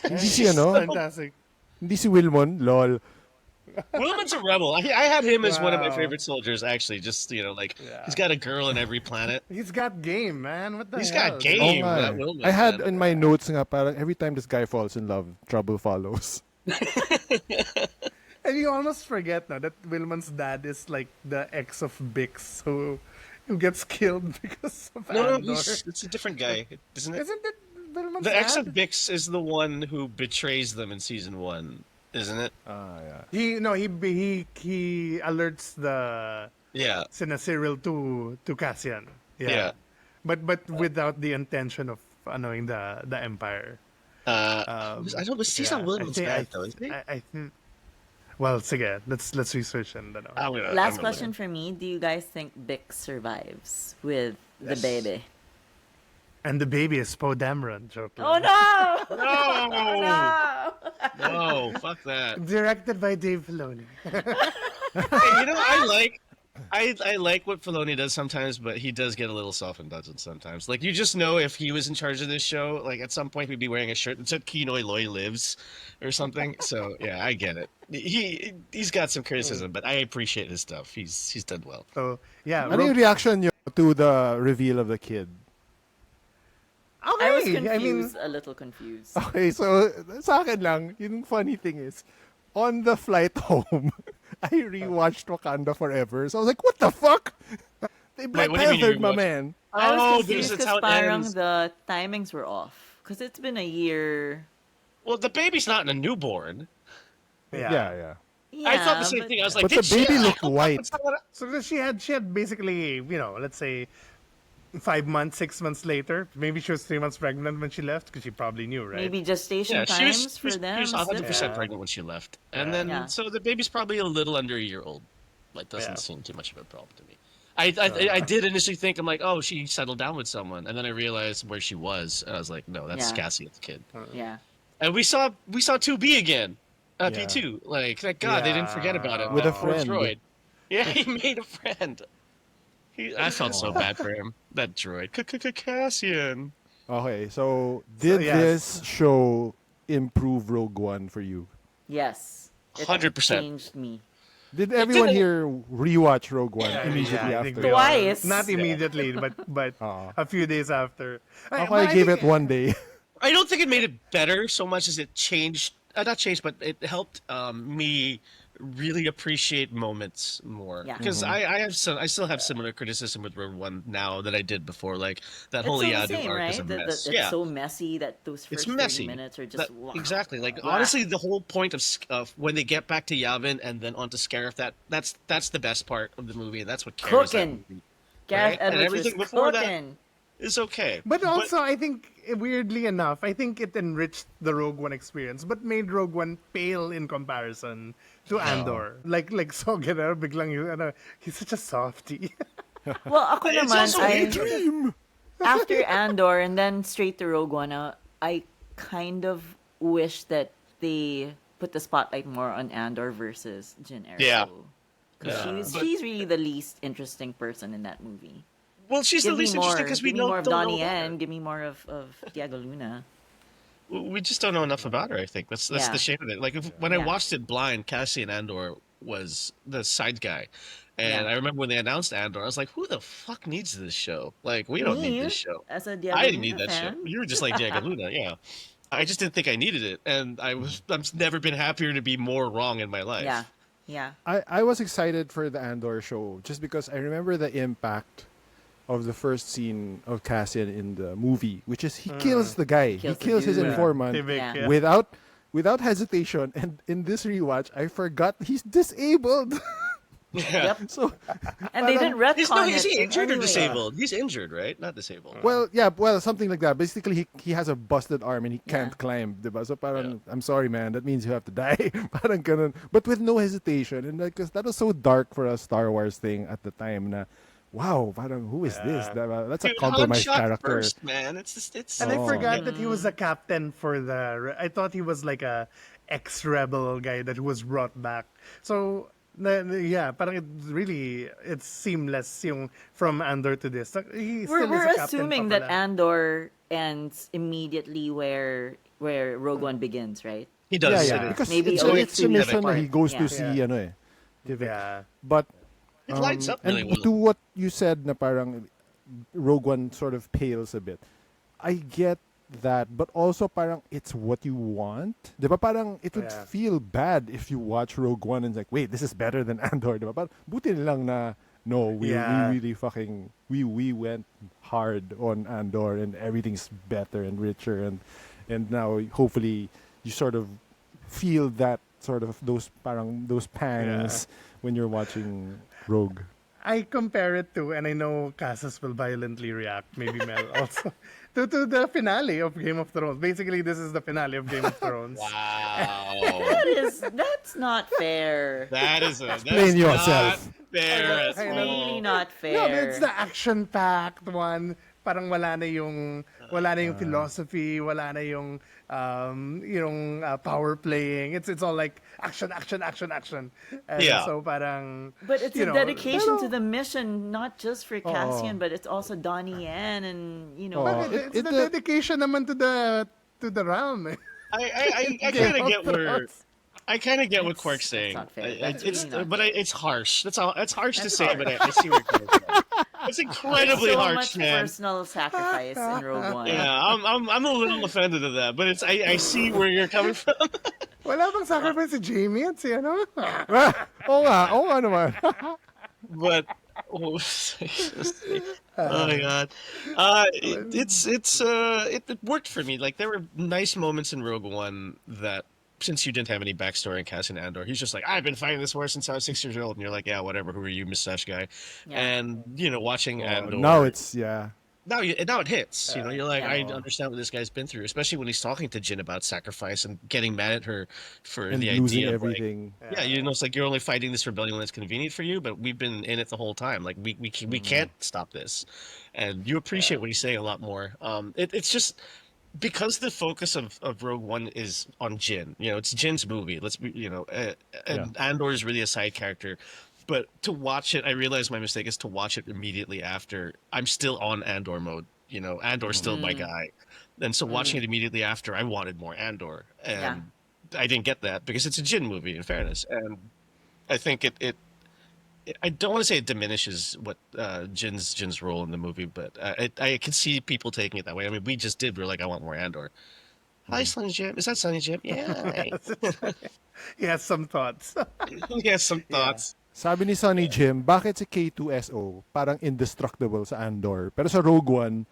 Hindi si ano? Fantastic. Hindi si Wilmon. Lol. Wilman's a rebel. I had him as one of my Wow. favorite soldiers, actually. Just, like, Yeah. he's got a girl in every planet. He's got game, man. What the He's hell? got game. Oo nga that eh. Wilman, I had man. in my notes nga parang every time this guy falls in love, trouble follows. And you almost forget now that Wilman's dad is like the ex of Bix who gets killed because of No, Andor. it's a different guy, isn't it? Isn't it Wilman's The ex of dad? Bix is the one who betrays them in season 1, isn't it? Yeah. He alerts the Yeah. Sina Cyril to Cassian. Yeah. But without the intention of annoying the Empire. I don't know. He's not Wilman's dad, though, is he? I think. Well, sige, let's research and ano. Last question for me. Do you guys think Bix survives with the baby? And the baby is Poe Dameron. Joke Oh lang. no! No! No! No, fuck that. Directed by Dave Filoni. Hey, I like what Filoni does sometimes, but he does get a little self-indulgent sometimes. Like, you just know if he was in charge of this show, like, at some point he'd be wearing a shirt that said Kinoi Loy lives or something. So, yeah, I get it. He's got some criticism, but I appreciate his stuff. He's done well. So, yeah. Ano yung reaction nyo to the reveal of the kid? Okay. I was I mean, confused, a little confused. Okay, so sa akin lang, yung funny thing is, on the flight home, I rewatched Wakanda Forever. So I was like, what the fuck? They Black what do you mean you Panthered my rewatched? man. I was Oh, confused because that's because how it parang ends. the timings were off. Because it's been a year. Well, the baby's not in a newborn. Yeah. Yeah, I thought the same but- thing. I was like, But the did she- baby looked white. That's not what I- so she had basically, let's say 5 months, 6 months later. Maybe she was 3 months pregnant when she left because she probably knew, right? Maybe gestation Yeah, times for them. She was is 100% different. pregnant when she left. And Yeah. then, Yeah. so the baby's probably a little under a year old. Like, doesn't Yeah. seem too much of a problem to me. I did initially think, I'm like, oh, she settled down with someone. And then I realized where she was. And I was like, no, that's Yeah. Cassian's kid. Yeah. And we saw 2B again. Yeah. P2. Like, thank God they didn't forget about him. With a That poor friend. droid. Yeah, he made a friend. I felt so bad for him. That droid. Cassian. Okay, so did yes. this show improve Rogue One for you? Yes. It 100%. changed me. Did everyone didn't- here rewatch Rogue One immediately I think after? we all- Twice. Not immediately, but a few days after. Ako, I gave it one day. I don't think it made it better so much as it changed. Not changed, but it helped me really appreciate moments more. Yeah. Because I still have similar criticism with Rogue One now that I did before. Like that It's whole so the Yadu same, arc right? is a mess. It's yeah, so messy that those it's first 30 messy. minutes are just That- exactly. Like Wow. honestly, the whole point of when they get back to Yavin and then onto Scarif, that's the best part of the movie, and that's what carries that Cooking. movie. Gareth Right? And Edwards everything was before that- cooking. It's okay. But also, I think, weirdly enough, I think it enriched the Rogue One experience, but made Rogue One pale in comparison to Andor. Like so, biglang he's such a softie. Well, ako It's naman, also a Dream. after Andor and then straight to Rogue One, I kind of wish that they put the spotlight more on Andor versus Jyn Erso. Yeah. Because But- she's really the least interesting person in that movie. Well, she's Give the me least more. interesting because we Give me more of don't know Donnie about her. Yen. Give me more of Tiago Luna. We just don't know enough about her. I think that's Yeah. the shame of it. Like when I Yeah. watched it blind, Cassian Andor was the side guy, and Yeah. I remember when they announced Andor, I was like, "Who the fuck needs this show? Like, we don't need Me, this show. As a Diego I didn't Luna need that fan. show. You were just like Diego Luna, yeah. I just didn't think I needed it, and I've never been happier to be more wrong in my life. Yeah. Yeah. I was excited for the Andor show just because I remember the impact of the first scene of Cassian in the movie, which is he kills the guy. Kills He the kills his dude. informant Civic, Yeah. yeah. without hesitation. And in this rewatch, I forgot he's disabled. Yeah. Yep. So, And they didn't retcon Is it he in injured or any way. disabled? He's injured, right? Not disabled. well, yeah, well, something like that. Basically, he has a busted arm and he can't Yeah. climb, diba? So parang, I'm sorry, man, that means you have to die. Parang ganun. But with no hesitation. And like, 'cause that was so dark for a Star Wars thing at the time na, wow, parang, who is this? Diba? That's a Dude, Han compromised shot character. first, man. It's just it's. And I Oh. forgot that he was a captain for the. I thought he was like a ex-rebel guy that was brought back. So yeah, parang it's seamless yung from Andor to this. Like, he still is We're a captain assuming pa that pala. Andor ends immediately where Rogue One begins, right? He Yeah, does. yeah. it is. Because Maybe it's, only it's a 2 weeks mission na apart. he goes to Yeah. see, Yeah. ano eh. Diba? Yeah. But It lights up really and well. to what you said na parang Rogue One sort of pales a bit. I get that, but also parang it's what you want. Diba parang it would Yeah. feel bad if you watch Rogue One and it's like, wait, this is better than Andor. Diba? Parang buti lang na no, we Yeah. really fucking we went hard on Andor and everything's better and richer and now hopefully you sort of feel that sort of those pangs when you're watching Rogue. I compare it to, and I know Casas will violently react, maybe Mel also, to the finale of Game of Thrones. Basically, this is the finale of Game of Thrones. Wow. That's not fair. That's Explain yourself. not fair at I It's know. really all. not fair. No, but it's the action-packed one. Parang wala na yung philosophy, wala na yung power playing. It's all like action. And Yeah. so parang But it's you a know, dedication pero- to the mission, not just for Cassian, but it's also Donnie Yen and Bakit? It's the dedication naman to the realm. Eh. I Game kind of of get where Thrones. I kind of get what Quark's saying. not fair. It's That's really not but fair. it's harsh. That's all. It's harsh to That's say, harsh. but I see where you're coming from. It's incredibly so harsh, much man. personal sacrifice in Rogue One. Yeah, I'm a little offended at that, but I see where you're coming from. Wala bang sacrifice si Jamie at si ano? Oo nga naman. But oh my god, it worked for me. Like there were nice moments in Rogue One that since you didn't have any backstory in Cassian Andor, he's just like, I've been fighting this war since I was 6 years old, and you're like, yeah, whatever. Who are you, mustache guy? Yeah. And watching Andor Now it's yeah. now it hits. You're like, Yeah. I understand what this guy's been through, especially when he's talking to Jin about sacrifice and getting mad at her for And the losing idea of like, everything. yeah, it's like you're only fighting this rebellion when it's convenient for you, but we've been in it the whole time. Like we can't stop this, and you appreciate what he's saying a lot more. It's just because the focus of Rogue One is on Jin. It's Jin's movie. And Andor is really a side character. But to watch it, I realized my mistake is to watch it immediately after. I'm still on Andor mode. Andor's still my guy. And so watching it immediately after, I wanted more Andor. And I didn't get that because it's a Jin movie, in fairness. And I think it I don't want to say it diminishes what Jin's role in the movie, but I can see people taking it that way. I mean, we just did. We're like, I want more Andor. Hi, Sunny Jim. Is that Sunny Jim? Yeah. He has some thoughts. He has some thoughts. Sabi ni Sonny Jim, bakit si K2SO parang indestructible sa Andor, pero sa Rogue One,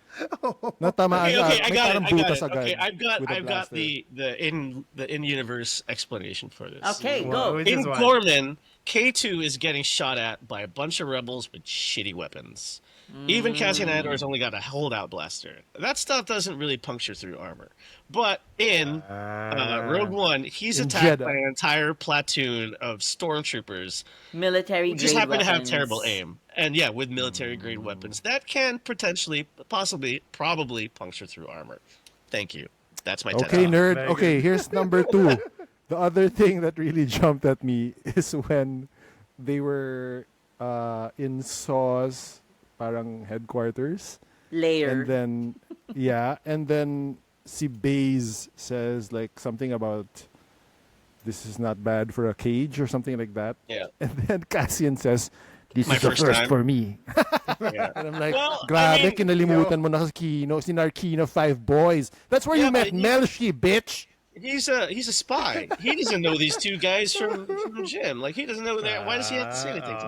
natamaan Okay, I may got parang it. butas agad. Okay, I've got with a blaster. the in-universe explanation for this. Okay, Well, go. which In is why. Gorman, K2 is getting shot at by a bunch of rebels with shitty weapons. Even Cassian Andor's only got a holdout blaster. That stuff doesn't really puncture through armor. But in Rogue One, he's In attacked Jeddah. by an entire platoon of stormtroopers Military who grade just happen to have weapons. terrible aim. And yeah, with military grade weapons, that can potentially, possibly, probably puncture through armor. Thank you. That's my TED Okay, Talk. nerd. Very Okay, here's number 2. The other thing that really jumped at me is when they were in Saw's parang headquarters. Layer. And then si Baze says like something about this is not bad for a cage or something like that. Yeah. And then Cassian says, this My is the first first time. for me. Yeah. And I'm like, Well, grabe, I mean, kinalimutan mo na si Narkino 5 Boys. That's where Yeah, you met but Melshi, bitch. He's a spy. He doesn't know these two guys from the gym. Like he doesn't know that. Why does he have to say anything to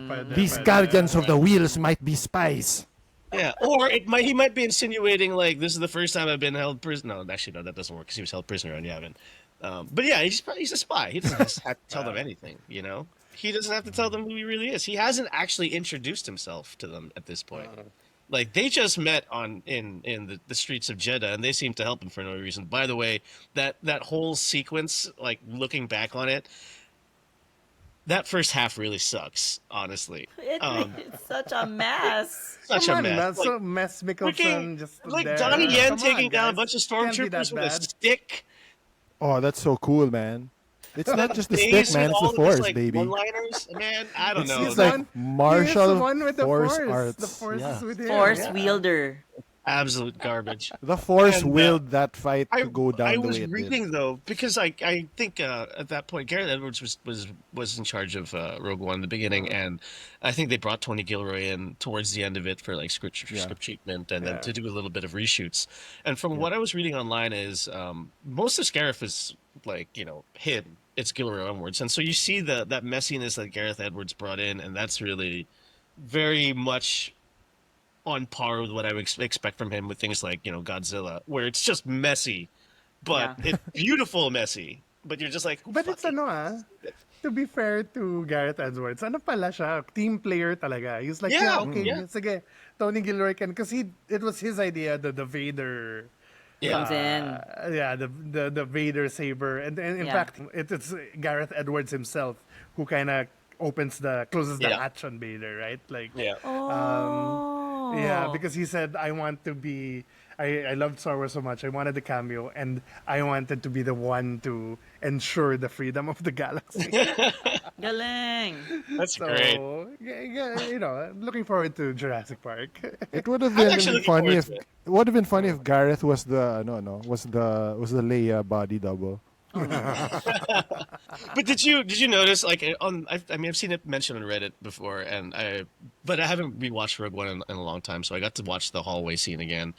them? These guardians of the wheels might be spies. Yeah, or he might be insinuating like this is the first time I've been held prisoner. No, actually, no, that doesn't work because he was held prisoner on Yavin. But yeah, he's a spy. He doesn't have to tell them anything, he doesn't have to tell them who he really is. He hasn't actually introduced himself to them at this point. Like they just met in the streets of Jeddah, and they seem to help him for no reason. By the way, that whole sequence, like looking back on it, that first half really sucks. Honestly, It's such a mess. such Come a on, mess. that's Like, so Mess Mickelson freaking, just like there. Donnie Yen Come taking on, down a guys. bunch of Can't be that stormtroopers with a bad. stick. Oh, that's so cool, man. It's not just the Days stick, man. with It's the all of his, force, like, baby. one-liners, man. I don't know. He's like one- martial he is the one with the force force. arts. The force Yeah. is with him. Force yeah. wielder. Absolute garbage. The force And, willed that fight to go down I the was way it reading did. though because I think at that point Gareth Edwards was in charge of Rogue One in the beginning, and I think they brought Tony Gilroy in towards the end of it for like script treatment and then Yeah. to do a little bit of reshoots. And from what I was reading online is most of Scarif is like hidden. It's Gilroy onwards, and so you see that messiness that Gareth Edwards brought in, and that's really very much on par with what I would expect from him with things like Godzilla, where it's just messy, but Yeah. it's beautiful messy. But you're just like, But it's to be fair to Gareth Edwards, ano pala siya, team player talaga. He's like, Yeah, okay, yeah. sige, Tony Gilroy can, because it was his idea, the Vader, Comes in. the Vader saber, and in Yeah. fact, it's Gareth Edwards himself who kind of closes the Yeah. hatch on Vader, right? Like, yeah, Oh. yeah, because he said, I want to be. I loved Star Wars so much. I wanted the cameo, and I wanted to be the one to ensure the freedom of the galaxy. Galing. that's So, great. I'm looking forward to Jurassic Park. It would have I'm been actually looking funny forward if to it. it would have been funny if Gareth was the was the Leia body double. But did you notice like I mean I've seen it mentioned on Reddit before, but I haven't rewatched Rogue One in a long time, so I got to watch the hallway scene again.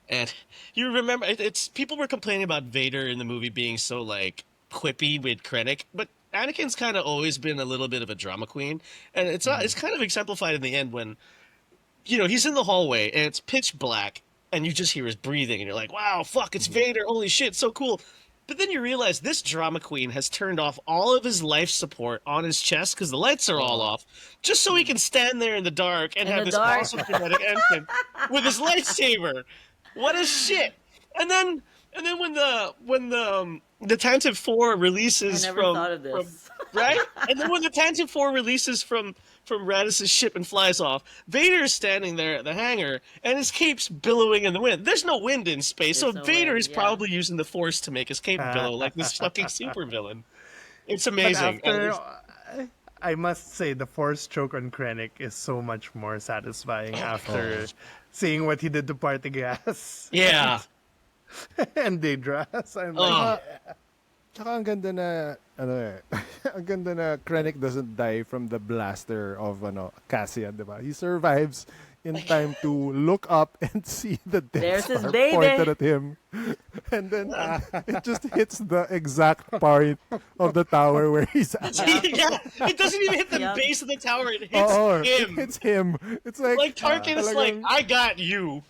And you remember, it's people were complaining about Vader in the movie being so like quippy with Krennic, but Anakin's kind of always been a little bit of a drama queen, and it's kind of exemplified in the end when he's in the hallway and it's pitch black and you just hear his breathing and you're like, wow, fuck, it's Vader, holy shit, so cool. But then you realize this drama queen has turned off all of his life support on his chest because the lights are all off, just so he can stand there in the dark and In have the this dark. awesome dramatic entrance with his lightsaber. What a shit! And then when the Tantive 4 I releases never from thought of this. right, and then when the Tantive 4 releases from Radiss's ship and flies off, Vader is standing there at the hangar, and his cape's billowing in the wind. There's no wind in space, so There's no Vader wind, is yeah. probably using the Force to make his cape billow like this fucking supervillain. It's But amazing. And after, I must say, the Force choke on Krennic is so much more satisfying after seeing what he did to Partagas yeah, and Daedras. I'm Oh. like, Tsaka ang ganda na ang ganda na Krennic doesn't die from the blaster of Cassian, diba? He survives in time to look up and see the There's Death his Star baby. pointed at him. And then it just hits the exact point of the tower where he's at. yeah. It doesn't even hit the Yeah. base of the tower. It hits It him. hits him. It's like Tarkin is like, talagang- I got you.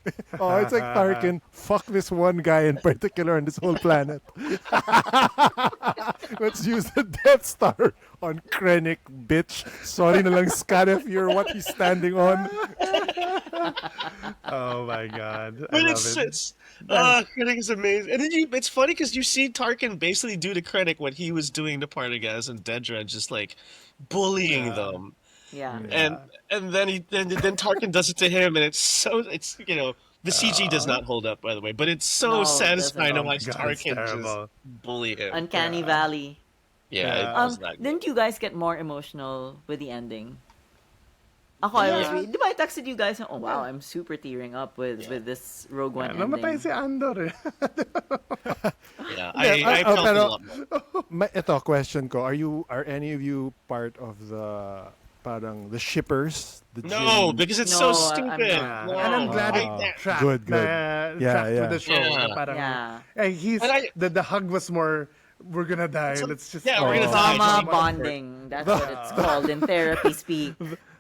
it's like Tarkin, fuck this one guy in particular on this whole planet. Let's use the Death Star on Krennic, bitch. Sorry na lang, Scarif, you're what he's standing on. oh my god, I But love it's it. it's Krennic is amazing, and then it's funny because you see Tarkin basically do to Krennic what he was doing to Partagas and Dedra, just like bullying them, Yeah. and then Tarkin does it to him, and it's the CG does not hold up, by the way, but it's so No, it satisfying to doesn't. watch God, it's Tarkin just terrible. bully him. Uncanny Valley. Yeah, it was not good. Didn't you guys get more emotional with the ending? Ako, I was Yeah. di ba I texted you guys, oh wow, I'm super tearing up with this Rogue One Namatay ending. si Andor eh. Yeah, Yeah, I felt pero- a lot more. Ito, question ko. Are any of you part of the parang the shippers? The No, Jin- because it's No, so I'm stupid. not. No, And I'm glad I- it tracked, Good. na- Yeah, tracked yeah. with the show. Yeah. Na parang, Yeah. he's, And I- the hug was more, we're gonna die, let's just... yeah, we're gonna Oh. die. Trauma Just- bonding. That's what it's called in therapy speak.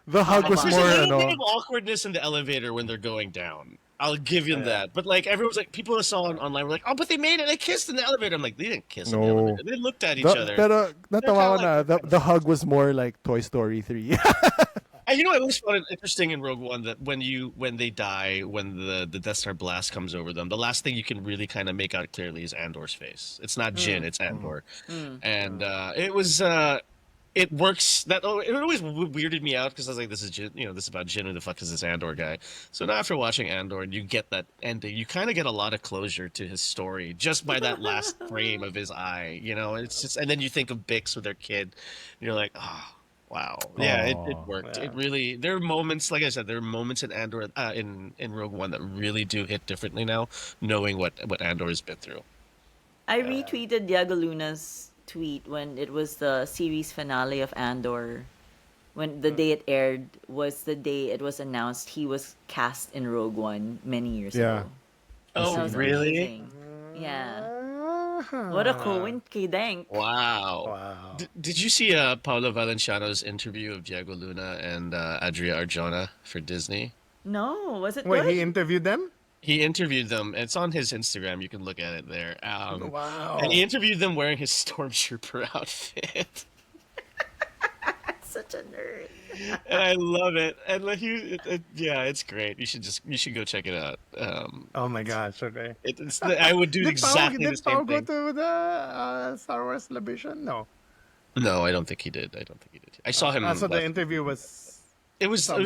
The hug was There's more, There's a little bit ano, of awkwardness in the elevator when they're going down. I'll give you that. But like everyone's like, people I saw online were like, "Oh, but they made it. They kissed in the elevator." I'm like, they didn't kiss in the no. elevator. They looked at each other. Pero natawa ko kinda na, the hug was more like Toy Story 3. And you know, I always found it interesting in Rogue One that when they die, when the Death Star blast comes over them, the last thing you can really kind of make out clearly is Andor's face. It's not Jin, it's Andor, and it was. It works. It always weirded me out because I was like, "This is Jin, this is about Jin. Who the fuck is this Andor guy?" So now after watching Andor, and you get that ending, you kind of get a lot of closure to his story just by that last frame of his eye. It's just, and then you think of Bix with their kid, and you're like, "Oh, wow, yeah, it worked. Yeah. It really." There are moments, like I said, there are moments in Andor, in Rogue One that really do hit differently now, knowing what Andor has been through. I retweeted Diego Luna's tweet when it was the series finale of Andor. When the day it aired was the day it was announced he was cast in Rogue One many years Yeah. ago. Oh, That was really? amazing. Yeah. What a coincidence. Wow. Wow. Did you see Paolo Valenciano's interview of Diego Luna and Adria Arjona for Disney? No, was it Wait, good? he interviewed them? He interviewed them. It's on his Instagram. You can look at it there. Wow. And he interviewed them wearing his stormtrooper outfit. Such a nerd. And I love it. And like yeah, it's great. You should go check it out. Oh my gosh, okay. I would do Did exactly the Pao same go thing. to the Star Wars celebration? No. No, I don't think he did. I saw him. So the last- interview was. It was some-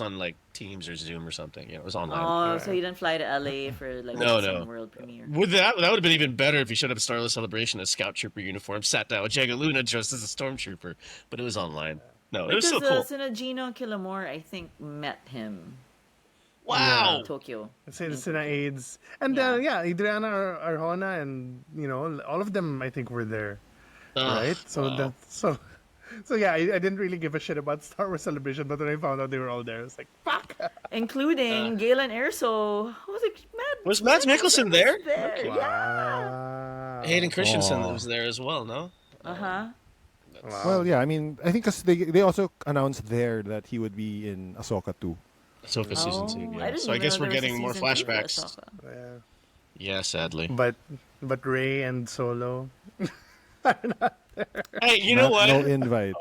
on like Teams or Zoom or something. It was online. Oh, so he didn't fly to LA for like No, some no. world premiere. That would have been even better if he showed up at Star Wars Celebration as Scout Trooper uniform, sat down with Diego Luna dressed as a Stormtrooper, but it was online. No, it was Because so cool. Sinagino Killamore, I think, met him Wow. in Tokyo. Sina AIDS. And Yeah. Adriana Arjona and, all of them, I think, were there. Ugh, Right? So wow. that's so yeah, I didn't really give a shit about Star Wars Celebration, but when I found out they were all there, I was like, fuck! Including Galen Erso. I was like, Was Mads Mikkelsen there? there. Yeah. Wow. Hayden Christensen Aw. was there as well, no? Uh-huh. Wow. Well, yeah, I mean, I think 'cause they also announced there that he would be in Ahsoka too. Ahsoka season 2, I yeah. didn't So I even guess know we're there was a getting more season 2 for flashbacks. Ahsoka. Yeah. Yeah, sadly. But Ray and Solo. Hey, you know what? No invite.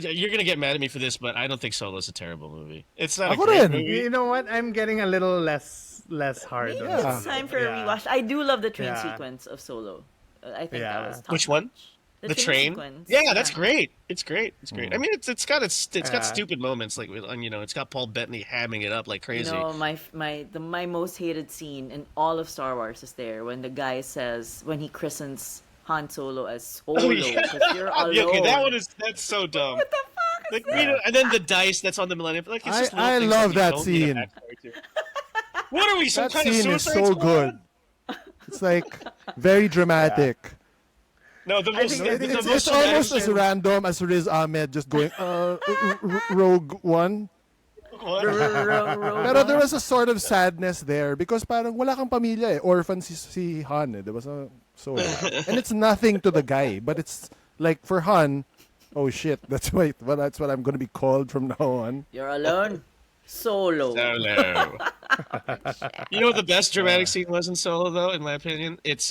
You're gonna get mad at me for this, but I don't think Solo's a terrible movie. It's not a Ako great rin. movie. You know what? I'm getting a little less hard. Maybe on it's it. time for a Yeah. rewatch. I do love the train Yeah. sequence of Solo. I think Yeah. that was top Which one? notch. The train? sequence. Yeah, that's great. It's great. It's great. I mean, it's got Yeah. stupid moments like it's got Paul Bettany hamming it up like crazy. My most hated scene in all of Star Wars is there when the guy says when he christens Han Solo as Solo Oh, yeah. because you're alone. Yeah, okay, that's so dumb. What the fuck is Like, that? and then the dice that's on the Millennium. Like, it's just little I things love you that don't need a scene. backstory to. What are we, some That kind of scene is Suicide so Squad? good. It's like very dramatic. No, the most, think the it's- It's most almost dramatic as random as Riz Ahmed just going Rogue One. one. Pero there was a sort of sadness there because parang wala kang pamilya eh. Orphan si Han eh. Diba? So and it's nothing to the guy, but it's like for Han, oh shit, that's what I'm gonna be called from now on. You're alone. Solo. Solo. You know what the best dramatic scene was in Solo, though, in my opinion? It's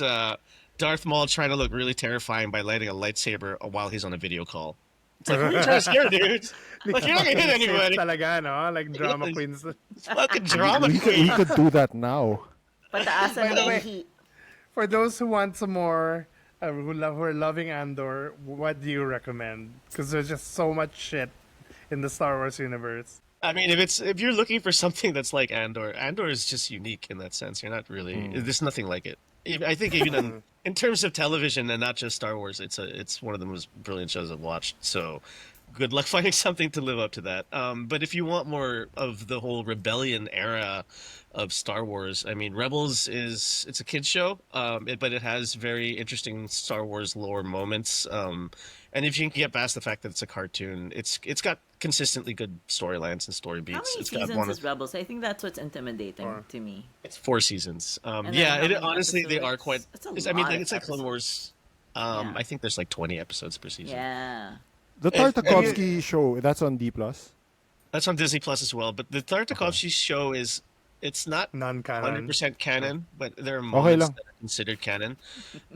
Darth Maul trying to look really terrifying by lighting a lightsaber while he's on a video call. It's like, who are you trying to scare, dude? Like, you're not gonna hit anybody. Talaga, no? Like drama queens. It's fucking drama We queen. could do that now. Pataasan By the ng way- heat. For those who want some more, who are loving Andor, what do you recommend? Because there's just so much shit in the Star Wars universe. I mean, if you're looking for something that's like Andor, Andor is just unique in that sense. You're not really. There's nothing like it. I think even in terms of television and not just Star Wars, it's one of the most brilliant shows I've watched. So, good luck finding something to live up to that. But if you want more of the whole rebellion era of Star Wars, I mean, Rebels it's a kids show, but it has very interesting Star Wars lore moments. And if you can get past the fact that it's a cartoon, it's got consistently good storylines and story How beats. many It's got seasons is Rebels? I think that's what's intimidating to me. It's 4 seasons. And then Yeah, how it many honestly they are quite. episodes? It's a I mean, lot of it's like Clone episodes. Wars. Yeah. I think there's like 20 episodes per season. Yeah. The Tartakovsky show, that's on D+. That's on Disney Plus as well. But the Tartakovsky show it's not Non-canon. 100% Oh. canon, but there are Okay moments lang. that are considered canon.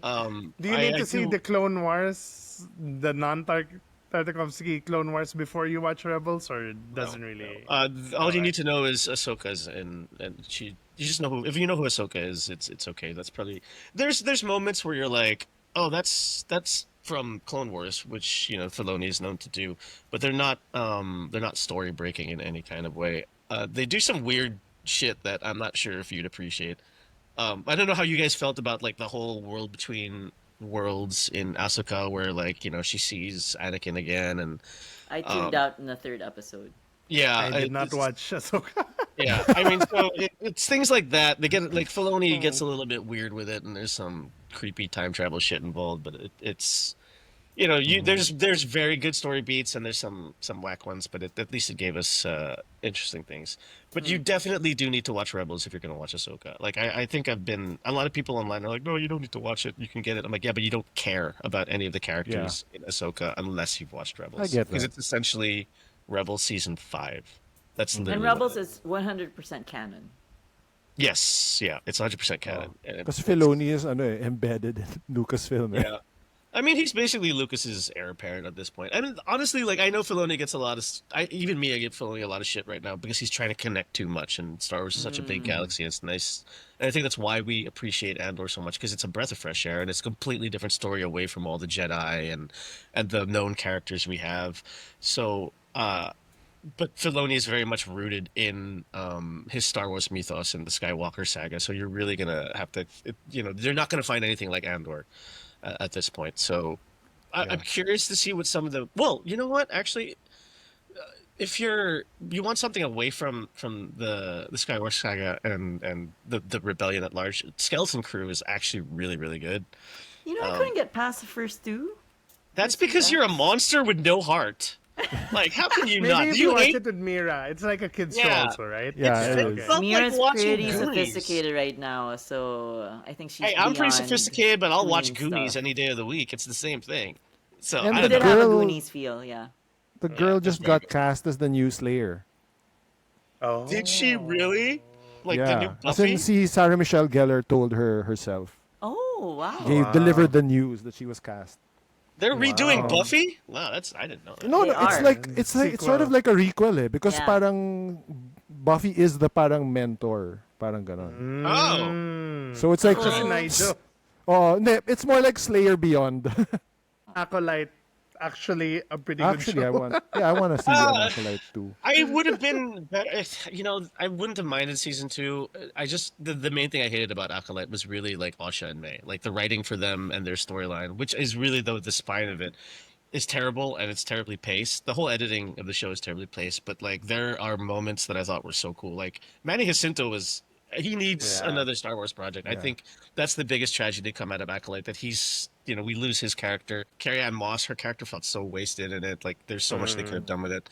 Do you need I to see do. the Clone Wars, the non-Tartakovsky Clone Wars before you watch Rebels, or it No, doesn't really? no. All you Alright. need to know is Ahsoka's and she. You just know who. If you know who Ahsoka is, it's okay. That's probably there's moments where you're like, oh, that's from Clone Wars, which Filoni is known to do, but they're not story breaking in any kind of way. They do some weird shit that I'm not sure if you'd appreciate. I don't know how you guys felt about like the whole world between worlds in Ahsoka, where like she sees Anakin again, and I tuned um, out in the third episode. yeah, I did not watch Ahsoka. yeah. I mean, so it's things like that. They get like Filoni gets Oh. a little bit weird with it, and there's some creepy time travel shit involved, but it's there's very good story beats and there's some whack ones, but at least it gave us interesting things. But you definitely do need to watch Rebels if you're going to watch Ahsoka. Like I think I've been a lot of people online are like, no, you don't need to watch it. You can get it. I'm like, yeah, but you don't care about any of the Yeah, characters in Ahsoka unless you've watched I Rebels get because that. it's essentially Rebels season 5. That's And literally what Rebels it is. is 100% canon. Yes, yeah, it's 100% Oh. canon. And Because it's Filoni is embedded in Lucasfilm. Eh? yeah. I mean, he's basically Lucas's heir apparent at this point. I mean, honestly, like I know Filoni gets a lot of, even me, I give Filoni a lot of shit right now because he's trying to connect too much, and Star Wars is such a big galaxy, and it's nice. And I think that's why we appreciate Andor so much because it's a breath of fresh air, and it's a completely different story away from all the Jedi and the known characters we have. So, but Filoni is very much rooted in his Star Wars mythos and the Skywalker saga. So you're really gonna have to, they're not gonna find anything like Andor at this point. So I'm Yeah. curious to see what some of the. Well, you know what? Actually, if you want something away from the Skywalker saga and the rebellion at large, Skeleton Crew is actually really really good. You know, I Um, couldn't get past the first two. that's See because that? you're a monster with no heart. Like, how can you Maybe not? if Do you you watch hate? it with Mira, it's like a kid's show Yeah. also, right? Yeah, it Yeah, is. okay. Felt like Mira's watching pretty Goonies. sophisticated right now, so I think she's Hey, I'm pretty beyond sophisticated, but I'll watch doing Goonies stuff. any day of the week. It's the same thing. So And I It the don't did know. have a girl, Goonies feel, yeah. the Yeah, girl it's just very got good. cast as the new Slayer. Did she Oh. really? Like the new Yeah, as in, Buffy? see, Sarah Michelle Gellar told her herself, Oh, wow. gave Wow. delivered the news that she was cast. They're redoing Wow. Buffy? Wow, I didn't know that. No, They no, it's are. like it's sort of Sequel. like a requel, eh, because Yeah. parang Buffy is the parang mentor, parang ganon. Oh, So it's like, Siya si Oh. Nigel. oh, hindi, it's more like Slayer Beyond. Acolyte, actually a pretty good Actually, show. I want to see an Acolyte too. I would have been better. I wouldn't have minded season 2. I just the main thing I hated about Acolyte was really like Asha and May, like the writing for them and their storyline, which is really the spine of it, is terrible and it's terribly paced. The whole editing of the show is terribly paced, but like there are moments that I thought were so cool. Like Manny Jacinto he needs Yeah. another Star Wars project. I Yeah. think that's the biggest tragedy to come out of Acolyte, that we lose his character. Carrie Ann Moss, her character felt so wasted in it. Like there's so much they could have done with it.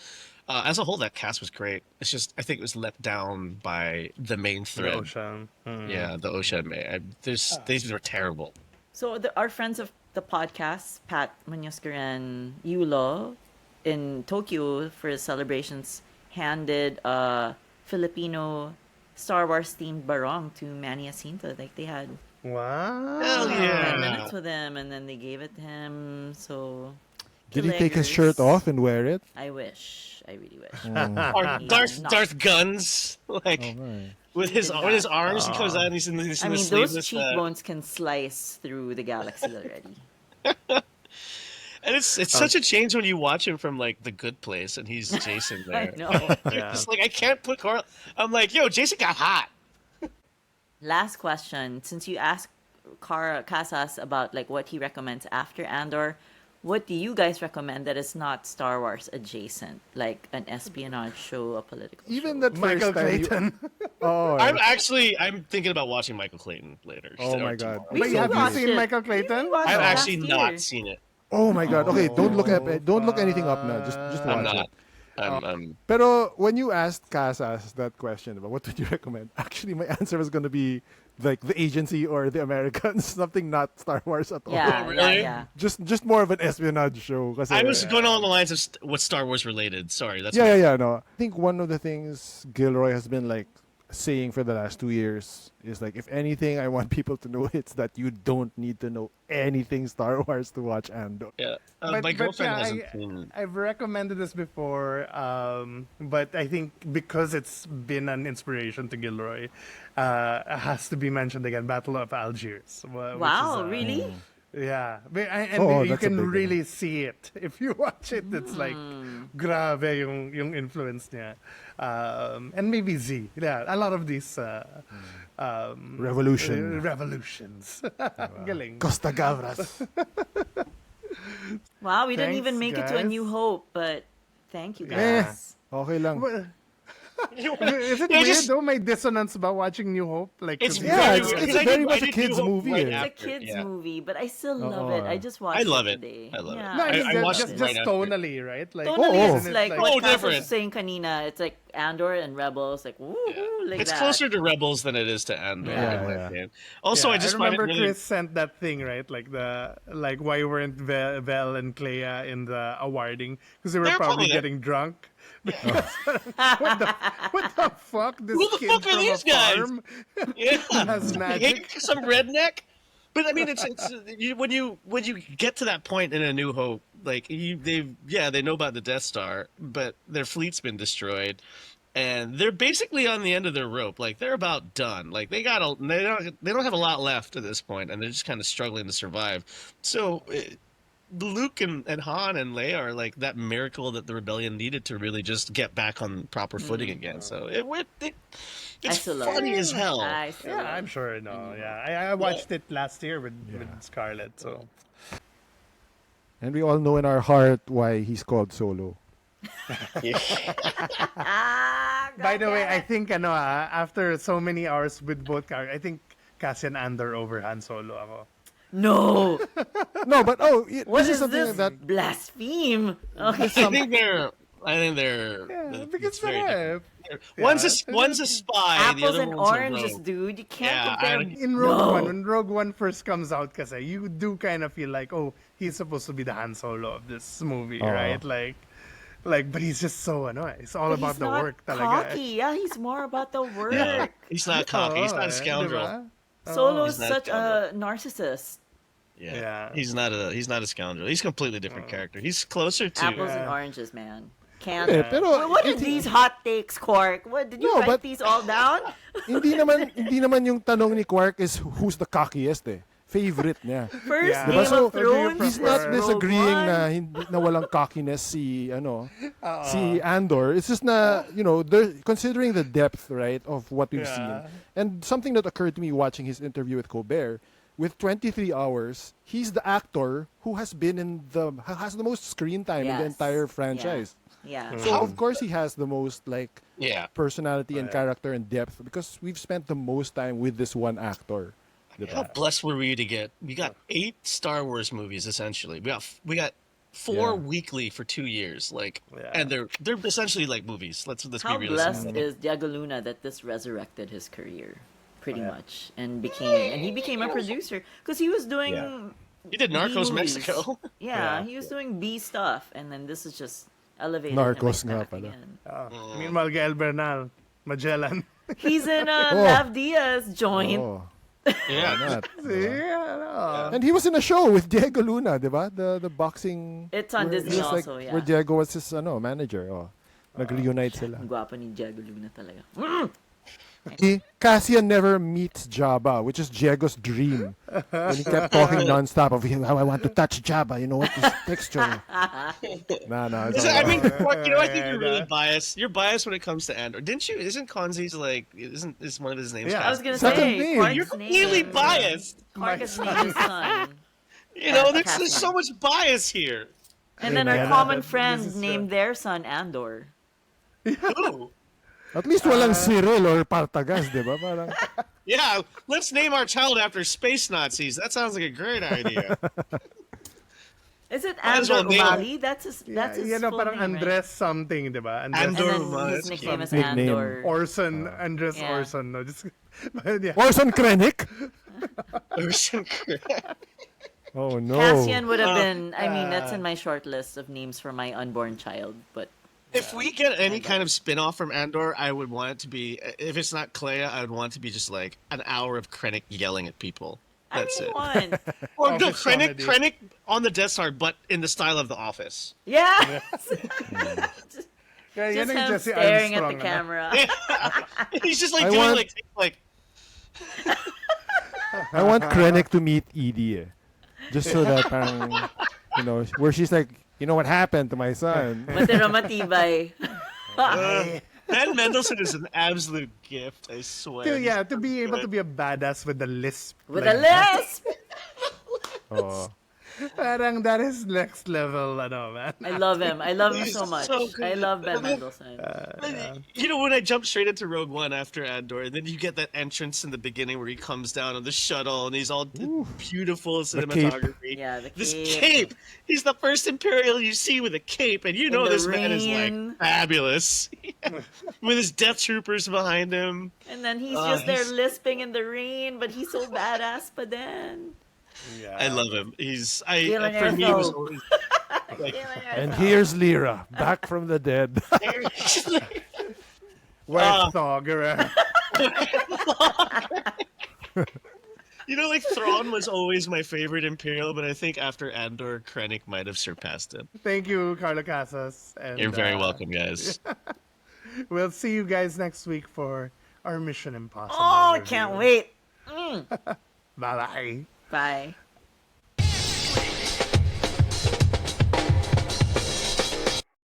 As a whole, that cast was great. It's just I think it was let down by the main The thread. ocean. Yeah, the Osha and May. These were terrible. So our friends of the podcast, Pat Manyosker and Yulo, in Tokyo for celebrations, handed a Filipino Star Wars themed barong to Manny Jacinto. Like they had Wow. Hell yeah. 10 minutes with him, and then they gave it to him. So Did he take his Kilegers. shirt off and wear it? I wish. I really wish. Or He's not. Darth Guns, like Okay. with his arms, he comes out and he's in the I mean, those sleeveless. cheekbones can slice through the galaxy already. And it's such a change when you watch him from like The Good Place and he's Jason I there. know. Yeah. It's like I can't put Carl. I'm like, yo, Jason got hot. Last question. Since you asked Casas about like what he recommends after Andor, what do you guys recommend that is not Star Wars adjacent, like an espionage show, a political Even show? that Michael first time you- Clayton. Oh, I'm thinking about watching Michael Clayton later. Oh or my God. tomorrow. We But should have you watch seen it. Michael Clayton? We watched I've it actually last not year. seen it. oh my God. Okay, don't look at it. Don't look anything up now. Just I'm watch not. it. Pero when you asked Casas that question about what would you recommend, actually my answer was going to be like The Agency or The Americans, something not Star Wars at all. Yeah, really? yeah. Just more of an espionage show. Kasi, I was going along the lines of what's Star Wars related. Sorry, that's yeah. No, I think one of the things Gilroy has been like saying for the last 2 years is like, if anything, I want people to know it's that you don't need to know anything Star Wars to watch Andor. Yeah. But- My but girlfriend yeah, hasn't seen. I've recommended this before, but I think because it's been an inspiration to Gilroy, it has to be mentioned again. Battle of Algiers. Wow, really? Yeah, and Oh, you that's a can big one. really see it if you watch it. It's like grave yung influence niya, and maybe Z. Yeah, a lot of these revolutions. Galing. Costa Gavras. Wow, we didn't Thanks, even make it to A guys. New Hope, but thank you Eh, guys. okay lang. Well, Is it Yeah, weird just- though, my dissonance about watching New Hope? Like, It's 'cause Yeah, very it's- weird, it's 'cause I very did- much I a did kid's New Hope movie, right eh. It's a after, kids yeah. movie, but I still love Oo. it. I just watched I love it it. today. I love it. Yeah. No, I watched just it right after. tonally, right? Like, Totally, Oh. it's like Oh, what Cass different. was saying kanina. It's like Andor and Rebels, like woo, like It's that. closer to Rebels than it is to Andor. Yeah, in my yeah. opinion. Also, yeah, I just I find it remember really. Chris sent that thing, right? Like why weren't Vel and Clea in the awarding? Because they were They're probably probably- getting drunk. Because, what the fuck? This Who the kid fuck are from these a guys? farm Yeah. has magic. Some redneck. But I mean, it's when you get to that point in A New Hope, like they know about the Death Star, but their fleet's been destroyed, and they're basically on the end of their rope. Like they're about done. Like they don't have a lot left at this point, and they're just kind of struggling to survive. So. Luke and Han and Leia are like that miracle that the rebellion needed to really just get back on proper footing again. So it's still love funny it. as hell. I still Yeah, love I'm it. sure. No, yeah, I watched it last year with Scarlett. So And we all know in our heart why he's called Solo. by the way, I think after so many hours with both characters, I think Cassian Andor over Han Solo ako. No, No, but what this is is something this that blaspheme? Okay. I think they're. Yeah, because it's very different. yeah. One's a spy. the Apples other and one's a oranges, rogue. dude. You can't Yeah, compare. I- In Rogue No. One, when Rogue One first comes out, kasi you do kind of feel like, oh, he's supposed to be the Han Solo of this movie, right? Like, but he's just so it's all But about he's the not work, talaga. cocky. Yeah, he's more about the work. Yeah. He's not cocky. He's not a Oo, scoundrel. diba? Solo is He's not such scoundrel. a narcissist. Yeah. Yeah. He's not a scoundrel. He's a completely different character. He's closer to. Apples and oranges, man. Can't. Eh, pero What are these hot takes, Quark? What did you No, write but- these all down? hindi naman yung tanong ni Quark is who's the cockiest eh. Favorite niya. First Yeah. Game Diba? So, of Thrones. He's not Rogue disagreeing One. na walang cockiness si Andor. It's just na they're considering the depth, right, of what we've seen. And something that occurred to me watching his interview with Colbert, with 23 hours, he's the actor who has the most screen time in the Yes. entire franchise. Yeah. So of course he has the most Yeah. personality and character and depth because we've spent the most time with this one actor. How blessed were we to get? We got 8 Star Wars movies essentially. We got 4 weekly for 2 years. And they're essentially like movies. Let's How be blessed realistic. is Diego Luna that this resurrected his career, pretty much, and he became a producer because he was doing. He did Narcos B movies. Mexico. Yeah, he was doing B stuff, and then this is just elevated Narcos him nga back pala. again. Meanwhile, Gael Bernal, Magellan. He's in Oh. Lav Diaz joint. Oh, Yeah. not. Yeah, And he was in a show with Diego Luna, di ba? The boxing. It's on where- Disney just also, yeah. Where Diego was his manager. Nag-reunite sila. Ang gwapo ni Diego Luna talaga. Cassian never meets Jabba, which is Diego's dream. When he kept talking nonstop of how I want to touch Jabba, what this texture. No. It's all I mean, right. Mark, I think you're really biased. You're biased when it comes to Andor. Didn't you? Isn't Konzi's is one of his names? Yeah. I was gonna Second say, name. Quark's You're name completely is- biased. Quark is named his son. There's so much bias here. And then our Yeah, common this friend is, named their son Andor. Ooh. At least walang Cyril or Partagas, di ba? Parang, Yeah, let's name our child after space Nazis. That sounds like a great idea. Is it Might as Andor well name Umali? That's his. That's his you know, full parang name, right? Andres something, di ba? Andres And Andor then Umali, his that's nickname is cute. Nickname. Andor. Orson, Andres Yeah. Orson. No, just but yeah. Orson Krennic? Ocean Crab. Oh no. Cassian would have been. I mean, that's in my short list of names for my unborn child. But If we get any kind of spin-off from Andor, I would want it to be, if it's not Clea, I would want it to be just like an hour of Krennic yelling at people. That's I really it. want. Or no, Office Krennic, comedy. Krennic on the Death Star, but in the style of The Office. Yeah. Kaya Just yan ang him Jesse staring at the Armstrong, ano? camera. He's just like I doing want- like I want Krennic to meet Edie. Just so that where she's like, you know what happened to my son? Matira matibay. Ben Mendelsohn is an absolute gift, I swear. To be able to be a badass with the lisp. With like a lisp. Oh. Parang that is next level, ano, man. I love him. I love him He's so much. so good. I love Ben Mendelsohn. You know, when I jumped straight into Rogue One after Andor, and then you get that entrance in the beginning where he comes down on the shuttle and he's all beautiful cinematography. Yeah, the This cape. cape! He's the first Imperial you see with a cape, and you know the this man is rain. like fabulous. With his death troopers behind him. And then he's just there he's- lisping in the rain, but he's so badass. But then, Yeah. I love him. He's Feeling for me it was yourself. always And here's Lyra, back from the dead. Where's Thogger? You know, like Thrawn was always my favorite Imperial, but I think after Andor, Krennic might have surpassed him. Thank you, Carlo Casas. And, You're very welcome, guys. We'll see you guys next week for our Mission Impossible. oh, I review. can't wait. Bye-bye. Bye.